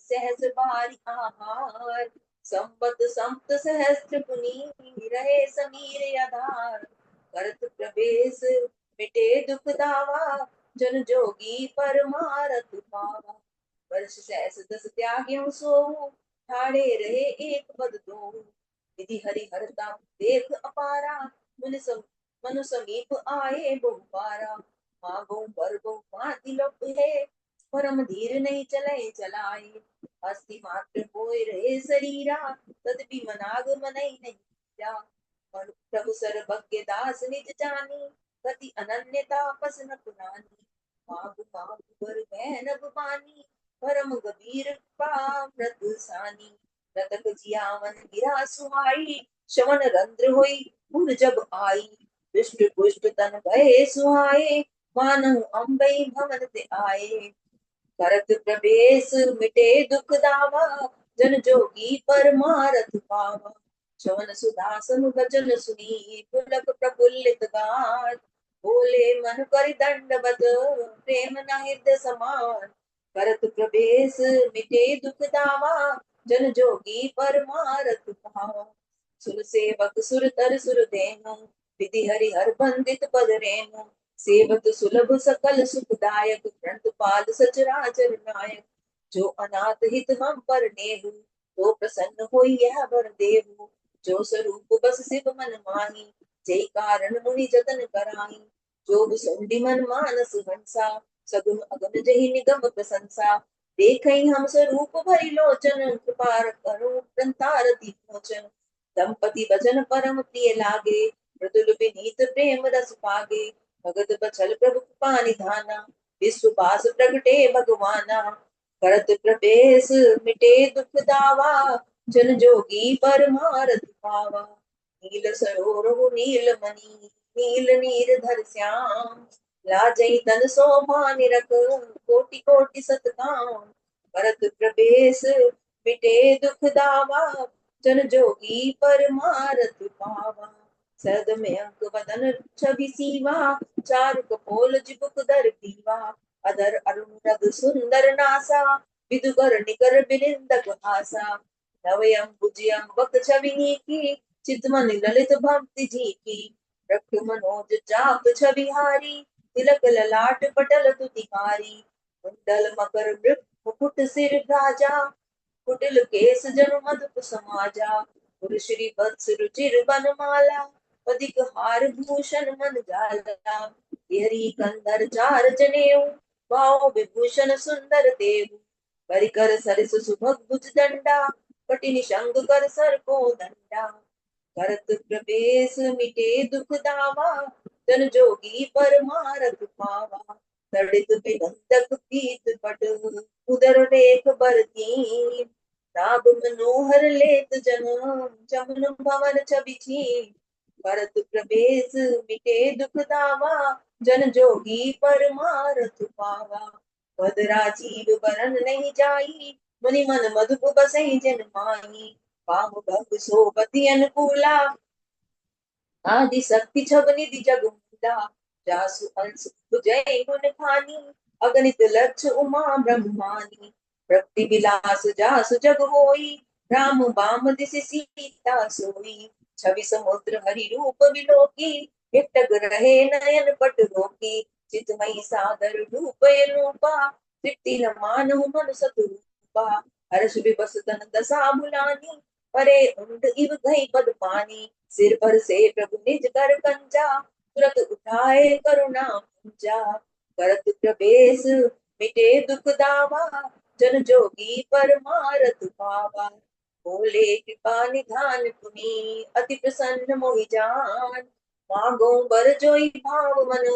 सहस बारी आहार संपत संत सहस्त्र पुनी रहे समीर आधार भरत प्रवेश मिटे दुख दावा जन जोगी परमारथ पावा वर्ष सहस दस त्याग्यों सो ठाड़े रहे एक पद दो विधि हरि हरता देख अपारा मनु समीप आए बहुपारा मागो वर्गो माति लोप है परम धीर नहीं चले चलाए अस्थि मात्र होय रहे शरीरा तदपि मनाग मनई नहीं जा प्रभु सर्वज्ञ दास निज जानी गति अनन्यता पस न पुरानी मागु मागु वर नभ बानी परम गंभीर व्रत सानी रतक जियावन गिरा सुहाई श्रवण रंध्र होई पुर जब आई विष्णु पुष्ट तन भये सुहाए मानव अम्बई भवन ते आए भरत प्रवेश मिटे दुख दावा जन जोगी परमारथ पावा श्रवण सुधा सनु भजन सुनी पुलक प्रफुल्लित गान बोले मन कर दंडवत प्रेम न हृदय समान भरत प्रवेश मिटे दुख दावा जन जोगी परमारथ पावा सुर सेवक सुर तर सुर देनु विधि हरि हर बंदित पद रेनु सेवत सुलभ सकल सुखदायक ग्रंथ पाल सचराचर नायक जो अनाथ हित हम पर नेहु तो प्रसन्न होई यह वर देहु जो स्वरूप बस शिव मन माही जय कारण मुनि जतन कराई जो सुंडी मन मानस हंसा सगुन अगन जहि निगम प्रशंसा देखई हम स्वरूप भरि लोचन कृपा करो ग्रंथार दीपोचन दंपति वचन परम प्रिय लागे मृदुल विनीत प्रेम रस पागे भगत बचल प्रभु कृपा निधाना विश्व पास प्रगटे भगवाना करत प्रवेश मिटे दुख दावा जन जोगी परमारथ पावा नील सरोवर नील मणि नील नीर धर श्याम लाजई तन शोभा निरख कोटि कोटि सतकाम भरत प्रवेश मिटे दुख दावा जन जोगी परमारथ पावा सद में अंक बदन छवि सीवा चारु कपोल जिबुक दर दीवा अधर अरुण सुंदर नासा विदुकर निकर बिलिंदक आसा नवयं भुजयं वक छवि की चितमन ललित भक्ति जी की रक्त मनोज चाप छवि हारी तिलक ललाट पटल तुतिहारी कुंडल मकर मृग मुकुट सिर राजा कुटिल केस जनु मधुप समाजा श्री वत्स रुचिर बनमाला अधिक हार भूषण मन जाला हरि कंधर चार जनेऊ भाव विभूषण सुंदर देव परिकर सरस सुभग भुज दंडा कटिनि शंग कर सर को दंडा भरत प्रवेश मिटे दुख दावा जन जोगी परमारथ पावा तड़ित बिबंधक पीत पट उदर रेख बरती नाभ मनोहर लेत जन जमन भवन छवि भरत प्रवेश मिटे दुख दावा जन जोगी परमारथ पावा पद राजीव बरन नहीं जाई मुनि मन मधुप बसई जन माही पाम भग सोबति अनुकूला आदि शक्ति छब निधि जग मूला जासु अंश जय गुण खानी अगणित लक्ष उमा ब्रह्मानी प्रकृति विलास जासु जग होई राम बाम दिस सीता सोई छवि समुद्र हरि रूप विलोकी एकटक रहे नयन पट रोकी चितमयी सादर रूप रूपा तृप्ति न मानहु मन सतरूपा हर्ष विवस तन दशा भुलानी परे उंड इव गई पद पानी सिर पर से प्रभु निज कर कंजा तुरत उठाए करुणा पूजा करत प्रवेश मिटे दुख दावा जन जोगी परमारथ पावा बोले कृपा निधान पुनि अति प्रसन्न मोहि जान। मांगो बर जोई भाव मन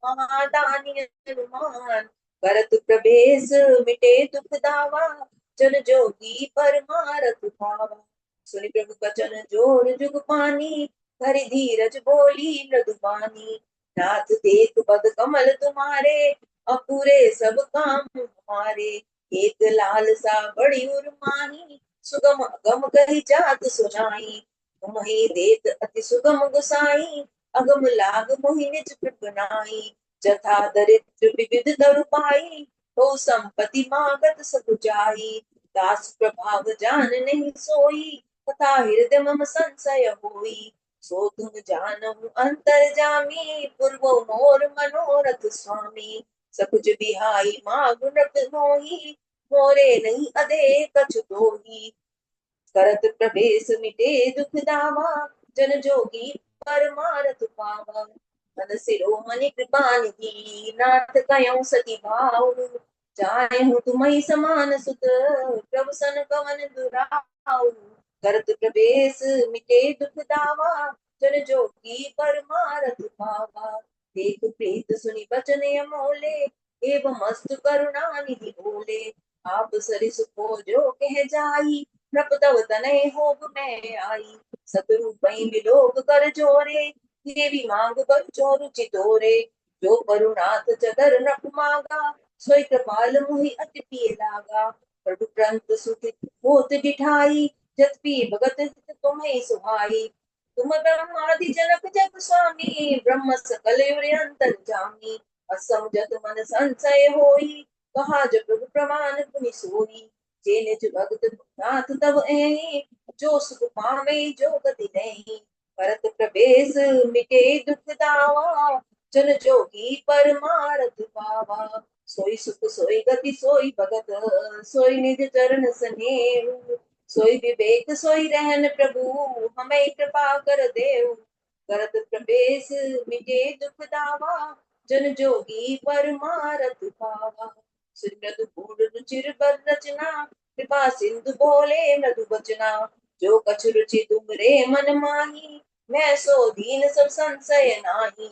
महादानी हनुमान। करत प्रवेश मिटे दुख दावा जन जोगी परमारथ पावा। सुनि प्रभु बचन जोर जुग पानी धरि धीरज बोली मृदुबानी। नाथ देख पद कमल तुम्हारे अपूरे सब काम हमारे। एक लाल सा बड़ी उर्मानी सुगम अगम कही जात सुनाई। तुम्हें देत अति सुगम गुसाई अगम लाग मोहि निज बनाई। जथा दरिद्र विविध दरु पाई तो संपत्ति मागत सब जाई। दास प्रभाव जान नहीं सोई तथा हृदय मम संशय होई। सो तुम जानहु अंतर जामी पूर्व मोर मनोरथ स्वामी। सकुच बिहाई मागु नत मोही मोरे नहीं अधे कछु दोही। करत प्रवेश मिटे दुख दावा जन जोगी परमारथ पावा। मन शिरोमणि कृपा निधि नाथ कयौ सती भाव। जाए हूँ तुम्हारी समान सुत प्रभु सन कवन दुराऊ। करत प्रवेश मिटे दुख दावा जन जोगी परमारथ पावा। देख प्रीत सुनि बचन अमोले एवं मस्त करुणा निधि बोले। आप सरिस को जो कह जाई प्रभ तव तनय होग मैं आई। सतरु पई विलोक कर जोरे देवी मांग बर चोरु चितोरे। जो परुनाथ जगर रख मागा सोई कृपाल मुहि अति पिय लागा। प्रभु प्रंत सुख होत बिठाई जत पी भगत हित तुम्हें सुहाई। तुम ब्रह्मादि जनक जग स्वामी ब्रह्म सकल अंतर जामी। असमझत मन संशय होई कहा जब प्रभु प्रमाण पुनि सोई। जे निज भगत नाथ तब ऐ जो सुख पावे जो गति नहीं। भरत प्रवेश मिटे दुख दावा जन जोगी परमारथ पावा। सोई सुख सोई गति सोई भगत सोई निज चरण स्नेह। सोई विवेक सोई रहन प्रभु हमें कृपा कर देव। करत प्रवेश मिटे दुख दावा जन जोगी परमारथ पावा। सुमृदु पूर्ण रुचिर बर रचना कृपा सिंधु बोले मृदु बचना। जो कछु रुचि तुमरे मन माही मैं सो दीन सब संशय नाही।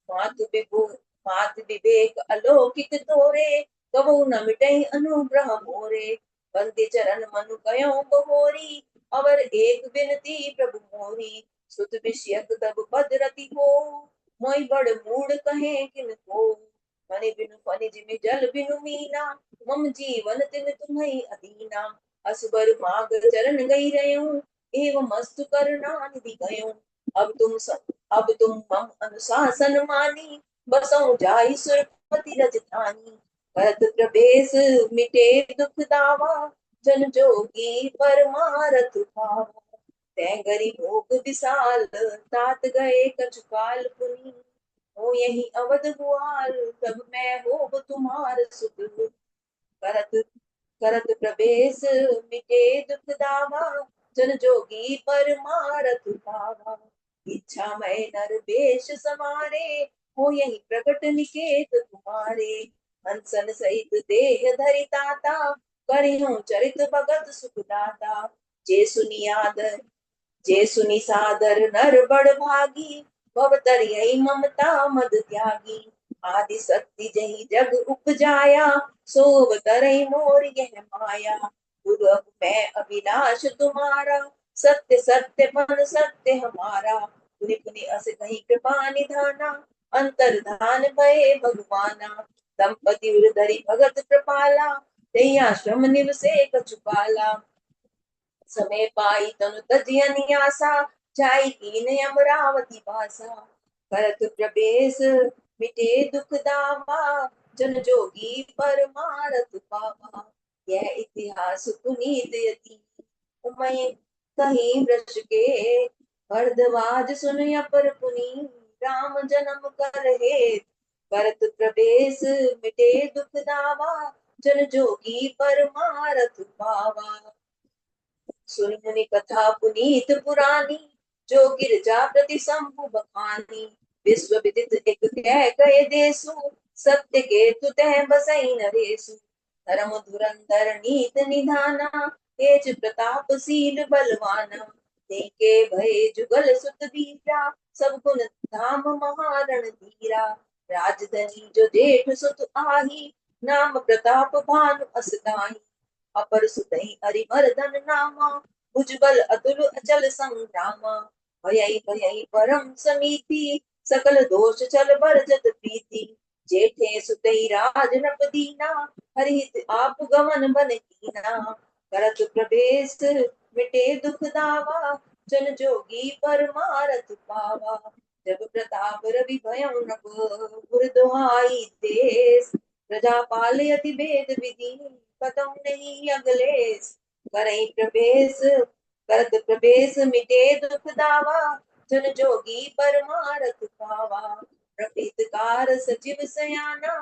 मातु विभु मात विवेक अलौकिक तोरे कबहु न मिटई अनुग्रह मोरे। बंदी चरण मनु कयो बहोरी अवर एक बिनती प्रभु मोरी। सुत विषयक तब पद रति हो मोई बड़ मूड कहे किन को। मनि बिनु फनि जिमि जल बिनु मीना मम जीवन तिन तुम्हें अधीना। असबर माग चरण गई रहूं एवं मस्तु करुणा निधि गयो। अब तुम मम अनुशासन मानी बसऊं जाई सुरपति रजधानी। भरत प्रवेश मिटे दुख दावा जन जोगी परमारथ पावा। तैंगरी भोग विशाल तात गए कछुकाल पुनी। हो यही अवध गुआल तब मैं हो तुम्हार सुख। करत करत प्रवेश मिटे दुख दावा जन जोगी परमारथ पावा। इच्छा मैं नर वेश समारे हो यही प्रकट निकेत तुम्हारे। हंसन सहित देह धरि ताता करिहूं चरित भगत सुखदाता। जे सुनियाद जे सुनि सादर नर बड़ भागी भव तरियई ममता मद त्यागी। आदि शक्ति जही जग उपजाया सो तरई मोर यह माया। गुरु अब मैं अविनाश तुम्हारा सत्य सत्य पन सत्य हमारा। पुनि पुनि अस कहीं कृपा निधाना अंतर्धान भये भगवाना। दंपति उर्धरि भगत कृपाला ते आश्रम निवसे कछुपाला। समय पाई तनु तजिय नियासा जाई कीन अमरावती भाषा। भरत प्रवेश मिटे दुख दावा जन जोगी परमारथ पावा। यह इतिहास पुनीत यति उमय कहीं वृष के। भरद्वाज सुन अपर पुनि राम जन्म कर हेत। भरत प्रवेश मिटे दुख दावा जन जोगी परमारथ पावा। सुन मुनि कथा पुनीत पुरानी जो गिरजा प्रति शंभु बखानी। विश्व विदित एक कह गए देसु सत्य के तुतः बसई नरेसु। धर्म धुरंधर नीत निधाना तेज प्रतापशील बलवाना, तेके भय जुगल सुत दीरा, सब गुण धाम महारण धीरा, राजधनी जो जेठ सुत आही, नाम प्रताप भानु असगाही, अपर सुतहि हरिमर्दन नामा, भुजबल अतुल अचल संग्रामा, भयहि भयहि परम समीति, सकल दोष चल बरजत प्रीति, जेठे सुतई राज नप दीना, हरिहित आप गमन बन कीना, करत प्रवेश मिटे दुख दावा, जन जोगी परमारथ पावा, जब प्रताप रवि भयउ नभ, गुर दुहाई देश, प्रजापाल यति भेद विधि, कतहु नहीं अगलेश, करई प्रवेश करत प्रवेश मिटे दुख दावा, जन जोगी परमारथ पावा, प्रपीतकार सचिव सयाना,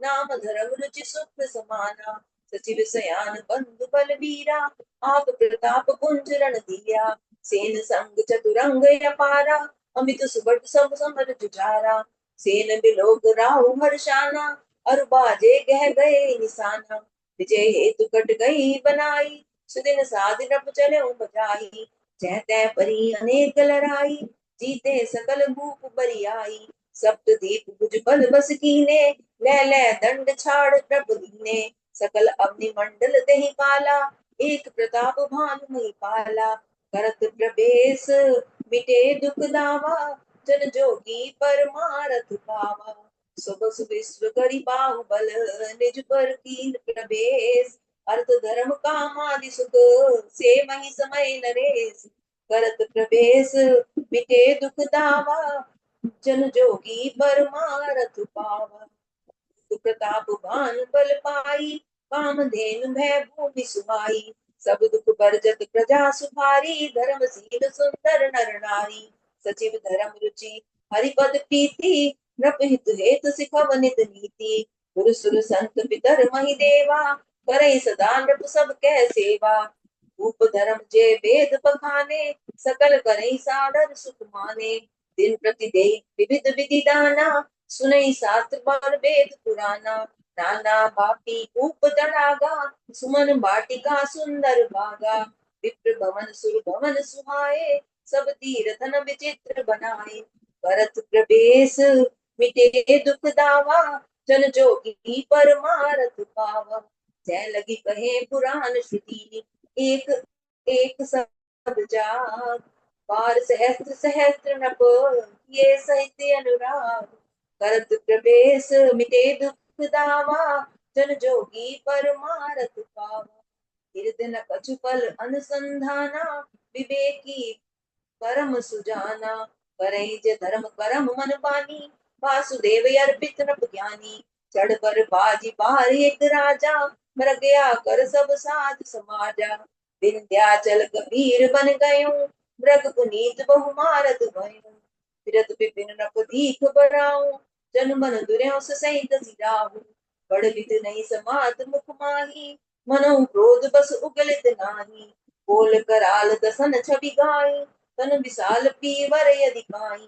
नाम धर्म रुचि सुख समाना, सचिव सयान बंधु बलबीरा, आप प्रताप कुंज रणधीरा, सेन संग चतुरंग अपारा, अमित सुबट सब समर जुझारा, सेन बिलोक राहु हर्षाना, और बाजे गह गए निशाना, विजय हेतु कट गई बनाई, सुदिन साधि नभ चले बजाई, जह तै परी अनेक लड़ाई, जीते सकल भूप बरियाई, सप्तदीप भुज बल बस कीने, ले ले दंड छाड़ प्रभु दीने, सकल अवनि मंडल दहि काला, एक प्रताप भानु महिपाला, करत प्रवेश मिटे दुख दावा, जन जोगी परमारथ पावा, सुबह विश्व करी बाहुबल, निज पर कीन प्रवेश, अर्थ धर्म काम आदि सुख, से मही समय नरेश, करत प्रवेश मिटे दुख दावा, जन जोगी परमारथ पावा, प्रताप भानु बल पाई, कामधेनु भय भूमि सुहाई, सब दुख बरजत प्रजा सुखारी, धर्मशील सुंदर नर नारी, सचिव धर्म रुचि हरिपद प्रीति, नृप हित हेतु सिखव नित नीति, गुरु सुर संत पितर महि देवा, करे सदा नृप सब कह सेवा, रूप धर्म जे वेद बखाने, सकल करे सादर सुख माने, दिन प्रति दे विविध विधि दाना, सुनई शास्त्र बार वेद पुराना, नाना बापी ऊप दड़ागा, सुमन बाटिका सुंदर भागा, विप्र भवन सुर भवन सुहाए, सब तीर्थन विचित्र बनाए, भरत प्रवेश मिटे दुख दावा, जन जोगी परमारथ पावा, जय लगी कहे पुराण श्रुति, एक एक सब जाग, बार सहस्त्र सहस्त्र नप, ये सहित अनुराग, करत प्रवेश मिटे दुख दावा, जन जोगी परमारथ पावा, हृदय न कछुपल अनुसंधाना, विवेकी परम सुजाना, करई जे धर्म करम मन पानी, वासुदेव अर्पित नप ज्ञानी, चढ़ पर बाजी बाहर एक राजा, मर गया कर सब साध समाजा, विंध्याचल कबीर बन गयो, मृग पुनीत बहु मारत भयो, फिरत विपिन नप दीख बराऊं, जन मन दुर्यों सहित सिराहू, बड़ विध नहीं समात मुख माही, मनो क्रोध बस उगलित नाही, बोल कराल दसन छवि गाई, तन विशाल पीवर यदि काई,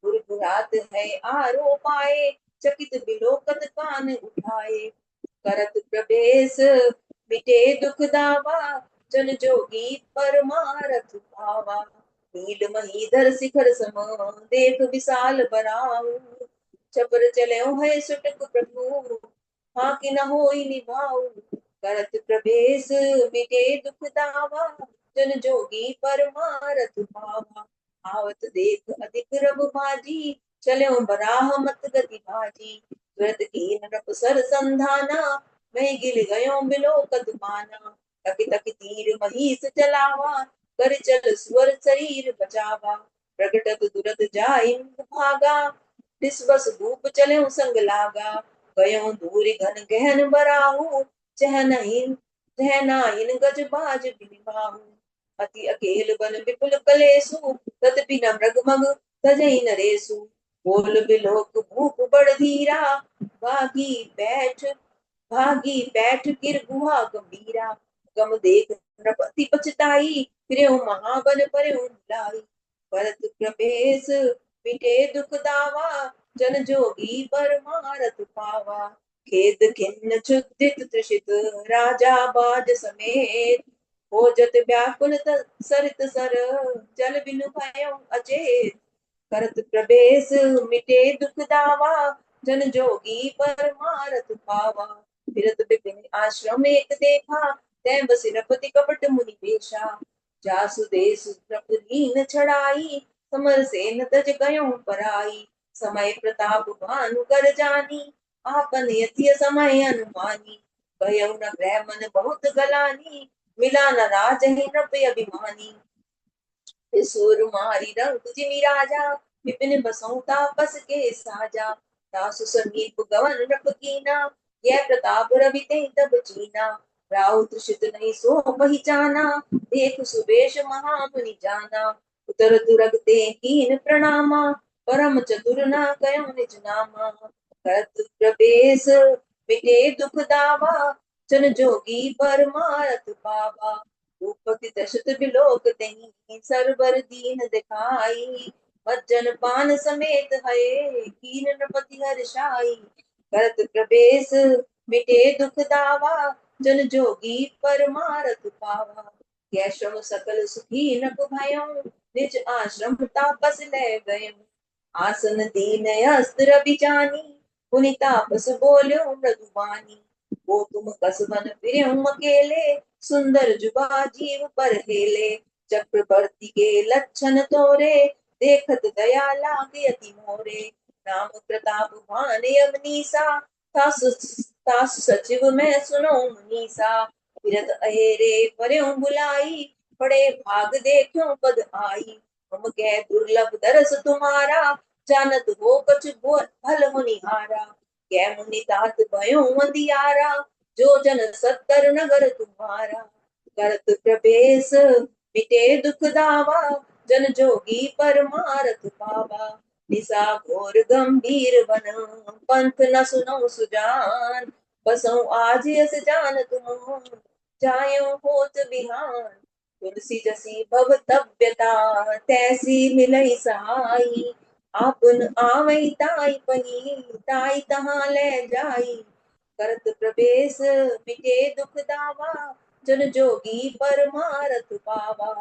गुरगुरात है आरो पाए, चकित बिलोकत कान उठाए, करत प्रवेश मिटे दुख दावा, जन जोगी परमारथ पावा, नील महीधर शिखर सम, देख विशाल बराऊ, चपर चले है सुटक प्रभु, हाँ कि न होई निभाऊ, करत प्रवेश मिटे दुख दावा, जन जोगी परमारथ पावा, आवत देख अधिक रब भाजी, चले बराह मत गति भाजी, तुरत कीन नप सर संधाना, मैं गिल गयो बिलोकत पाना, तक तक तीर महीस चलावा, कर चल स्वर शरीर बचावा, प्रगटत दुरत जाय भागा, तिस बस भूप चले संग लागा, गयो दूर घन गहन बराहू, चह नाहिन गज बाज बिनिबाहू, अति अकेल बन विपुल कलेसु, तदपि न मृग मग तजहि नरेसु, बोल बिलोक भूप बड़ धीरा, भागी बैठ भागी बैठ गिर गुहा गंभीरा, गम देख नृपति पछताई, फिरे महाबन परे बुलाई, भरत प्रवेश मिटे दुख दावा, जन जोगी परमारथ पावा, खेद खिन्न क्षुधित त्रिषित, राजा बाज समेत, खोजत व्याकुल सरित सर, जल बिनु भयो अचेत। करत प्रवेश मिटे दुख दावा, जन जोगी परमारथ पावा। फिरत विपिन आश्रम एक देखा, तै बसि रपति कपट मुनि वेशा। जासु देसु प्रपुदीन छड़ाई, समर सेन तज गयो पराई। समय प्रताप भानु कर जानी, आपन यथि समय अनुमानी। भयउ न ब्रह्मन बहुत गलानी, मिला न राजहि नृप अभिमानी। सुर मारी रंग जिमि राजा, विपिन बसहु तापस के साजा। तासु समीप गवन नृप कीना, यह प्रताप रवि तें तब चीना। राहु त्रिषित नहीं सो पहिचाना, देख सुबेश महामुनि जाना। उतर दुरग ते कीन प्रणामा, परम चतुर ना कयो निज नामा। करत प्रवेश मिटे दुख दावा, जन जोगी परमारथ पावा। भूपति दशरथ बिलोक तहि, सरबर दीन दिखाई। मज्जन पान समेत हये, कीन नृपति हर्षाई। करत प्रवेश मिटे दुख दावा, जन जोगी परमारथ पावा। यह श्रम सकल सुखी नप भयो, निज आश्रम तापस ले गयो। आसन दीन अस्त्र बिजानी, पुनि तापस बोल्यो मृदुबानी। वो तुम कसबन फिरऊं अकेले, सुंदर जुबा जीव पर हेले। चक्रवर्ती के लक्षण तोरे, देखत दया लागे अति मोरे। नाम प्रताप भान अवनीसा, तासु तासु सचिव मैं सुनो मुनीसा। फिरत अहेरे परयो बुलाई, बड़े भाग देखो पद आई। हम कह दुर्लभ दरस तुम्हारा, जानत हो कछु भल मुनिहारा। कै मुनि तात भयो अंधियारा, जो जन सत्तर नगर तुम्हारा। करत प्रवेश मिटे दुख दावा, जन जोगी परमारथ पावा। निसा घोर गंभीर बन, पंथ न सुनो सुजान। बसहु आज यस जान तुम, जायो होत बिहान। तुलसी जसी भव तव्यता, तैसी मिलई सहाई। आपन आवै ताई पही, ताई तहाँ ले जाई। करत प्रवेश मिटे दुख दावा, जन जोगी परमारथ पावा।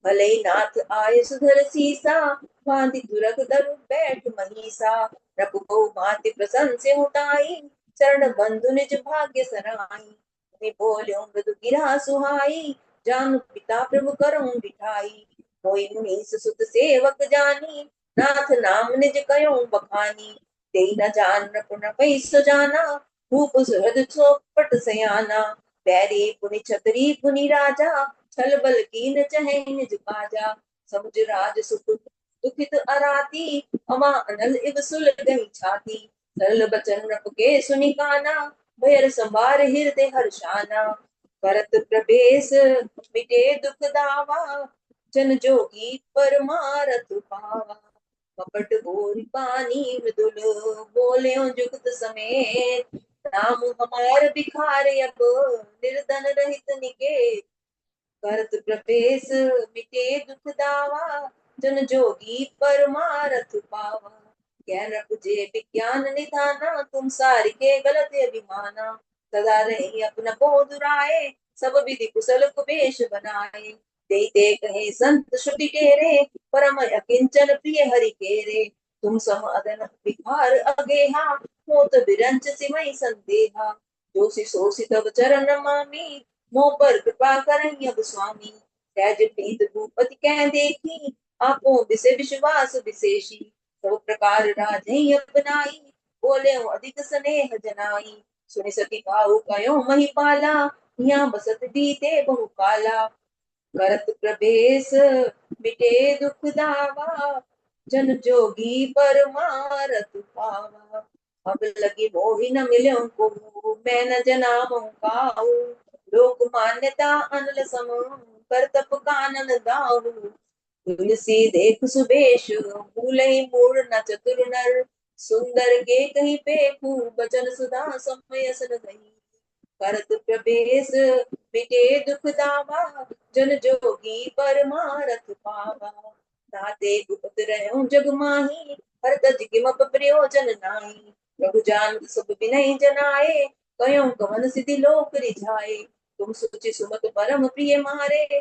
भले नाथ आय सुधर सीसा, बांधि तुरग दरु बैठ मनीसा। रघुबहु भांति प्रसन्न से उठाई, चरण बंधु निज भाग्य सराई। मुनि बोल्यो मृदु गिरा सुहाई, जानु पिता प्रभु करऊं बिठाई। मोहि मुनीस सुत सेवक जानी, नाथ नाम निज कयो बखानी। तेई न जान पुन पई सो जाना, भूप सुहृद चौपट सयाना। बैरी पुनि छतरी पुनि राजा, छल बल कीन चहे निज काजा। समुझ राज सुख दुखित अराती, अमा अनल इव सुल गई छाती। सरल बचन नृप के सुनि काना, भयर संभार हृदय हर्षाना। करत प्रवेश मिटे दुख दावा, जन जोगी परमारथ पावा। कपट बोल पानी मृदुल, बोले जुगत समेत। नाम हमार भिखार अब, निर्धन रहित निकेत। करत प्रवेश मिटे दुख दावा, जन जोगी परमारथ पावा। ज्ञान बुझे विज्ञान निधाना, तुम सारिके गलत अभिमाना। सदा रही अपना बोध दुराए, सब विधि कुशल कुबेश बनाए। देते कहे संत श्रुति टेरे, परम अकिंचन प्रिय हरि केरे। तुम सम अदन विकार अगेहा, मोत बिरंच सिमई संदेहा। जोशी सोसी तब चरण मामी, मोह पर कृपा करई अब स्वामी। सहज प्रीत भूपति कह देखी, आपो बिसे विश्वास विशेषी। सब प्रकार राजहि अपनाई, बोले अधिक स्नेह जनाई। सुनि सती भाऊ कयो महिपाला, यहाँ बसत बीते बहु काला। करत प्रवेश मिटे दुख दावा, जन जोगी परमारथ पावा। अब लगी मोहि न मिल्यों को, मैं न जनामों काहू। लोक मान्यता अनल सम, कर तप कानन दाहू। तुलसी देख सुबेश, भूलहि मूढ़ न चतुर नर। सुंदर के कहीं पेखू, बचन सुधा समय सन गई। करत प्रवेश मिटे दुख दावा, जन जोगी परमारथ पावा। ताते गुप्त रहो जग माही, हर तज किमप प्रयोजन नाहि। प्रभु जान सब विनय जनाए, कयो कवन सिद्धि लोक रिझाए। तुम सुचि सुमत परम प्रिय मारे,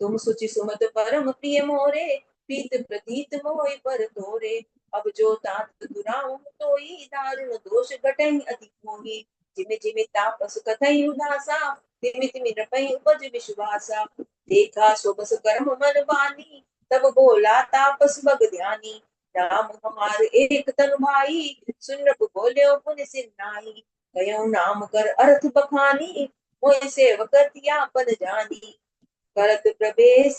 तुम सुचि सुमत परम प्रिय मोरे, प्रीत प्रतीत मोहि पर तोरे। अब जो तात दुराऊ तोई, दारुण दोष घटई अति मोहि। जिमि जिमि तापस कथई उदासा, तिमि तिमि नृपई उपज विश्वासा। देखा सो बस कर्म मन बानी, तब बोला तापस बग ध्यानी। राम हमार एक तन भाई, सुन नृप बोल्यो पुनि सिरनाई। कयो नाम कर अर्थ बखानी, मोहि सेवक तियापन जानी। करत प्रवेश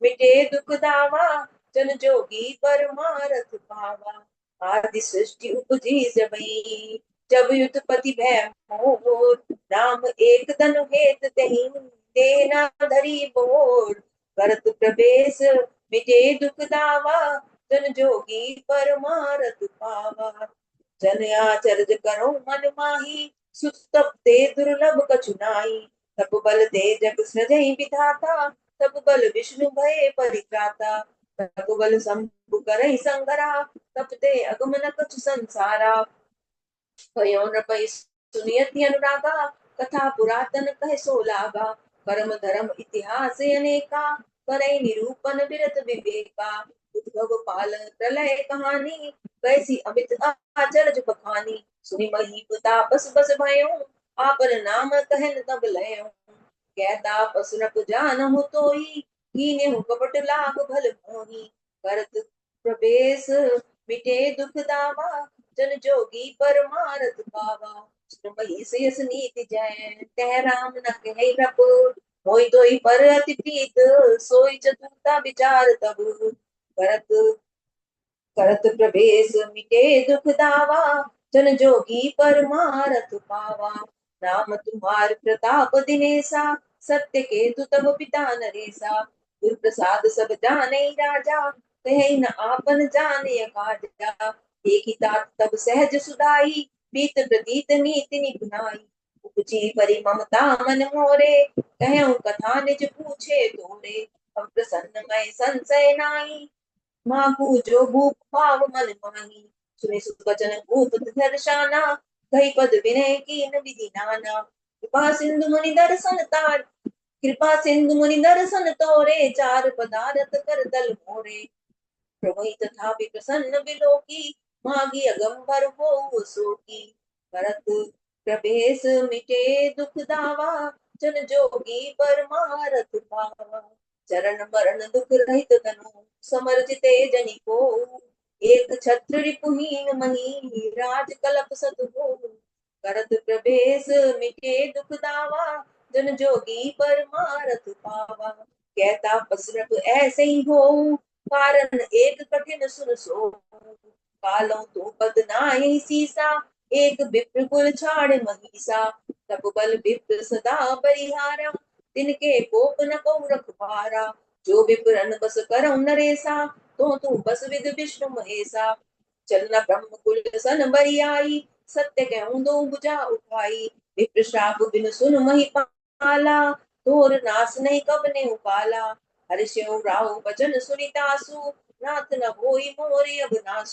मिटे दुख दावा, जन जोगी परमारथ पावा। आदि सृष्टि उपजी सबई, जब युतपति भय मोर। राम एक तनु हेत तही, देना धरी बोर। करत प्रवेश मिटे दुख दावा, जन जोगी परमारथ पावा। जन आचरज करो मन माही, सुत तप ते दुर्लभ कछु नाई। तप बल दे जग सृजई विधाता, तप बल विष्णु भय परित्राता। तप बल शंभु करई संगरा, तप ते अगमन कछु संसारा। भयो न पै सुनियति अनुरागा, कथा पुरातन कह सो लागा। कर्म धर्म इतिहास अनेका, करई निरूपण विरत विवेका। उद्भव पाल प्रलय कहानी, कैसी अमित आचरज बखानी। सुनि मही तापस बस भयो, आपन नाम कहन तब लयो। कहता पसरप जानहु तोई, कीन्हु कपट लाग भल मोही। करत प्रवेश मिटे दुख दावा, जन जोगी परमारथ पावा। सुन महिषयस नीति जय, तह राम न कहे रब। मोहि तोहि पर अति प्रीत, सोई चतुरता विचार तब। करत करत प्रवेश मिटे दुख दावा, जन जोगी परमारथ पावा। राम तुम्हार प्रताप दिनेसा, सत्य केतु तब पिता नरेसा। गुर प्रसाद सब जाने राजा, कहे न आपन जाने काजा। एक ही तात तब सहज सुधाई, प्रीत प्रतीत नीति निपुनाई। उपजी परि ममता मन मोरे, कहूँ कथा निज पूछे तोरे। अब प्रसन्न मैं संशय नाई, मागू जो भूप भाव मन माही। सुने सुत वचन भूप दर्शाना, कही पद विनय कीन विधि नाना। कृपा सिंधु मुनि दर्शन तार, कृपा सिंधु मुनि दर्शन तोरे। चार पदारथ कर दल मोरे, प्रभु तथापि प्रसन्न बिलोकी। मागी अगंबर हो सोकी। भरत प्रभेश मिटे दुख दावा, जन जोगी परमारथ पावा। चरण मरण दुख रहित तनु, समर्जिते जनि को। एक छत्र रिपुहीन मही, राज कलप सत हो। करत प्रभेश मिटे दुख दावा, जन जोगी परमारथ पावा। कहता पसरप ऐसे ही हो, कारण एक कठिन सुन सो। कालों तो पद नाहि सीसा, एक विप्र कुल छाड़ महीसा। तब बल विप्र सदा बलिहारा, तिनके कोप न को रखवारा। जो विप्रन बस करौ नरेसा, तो बस विद विष्णु महेसा। चलना ब्रह्म कुल सन बरियाई, सत्य कहूँ दो भुजा उठाई। विप्र श्राप बिन सुन मही पाला, तोर नास नहीं कब ने उकाला। हर्षौ राव वचन सुनितासु, नाथ न होई मोरे अब नासु।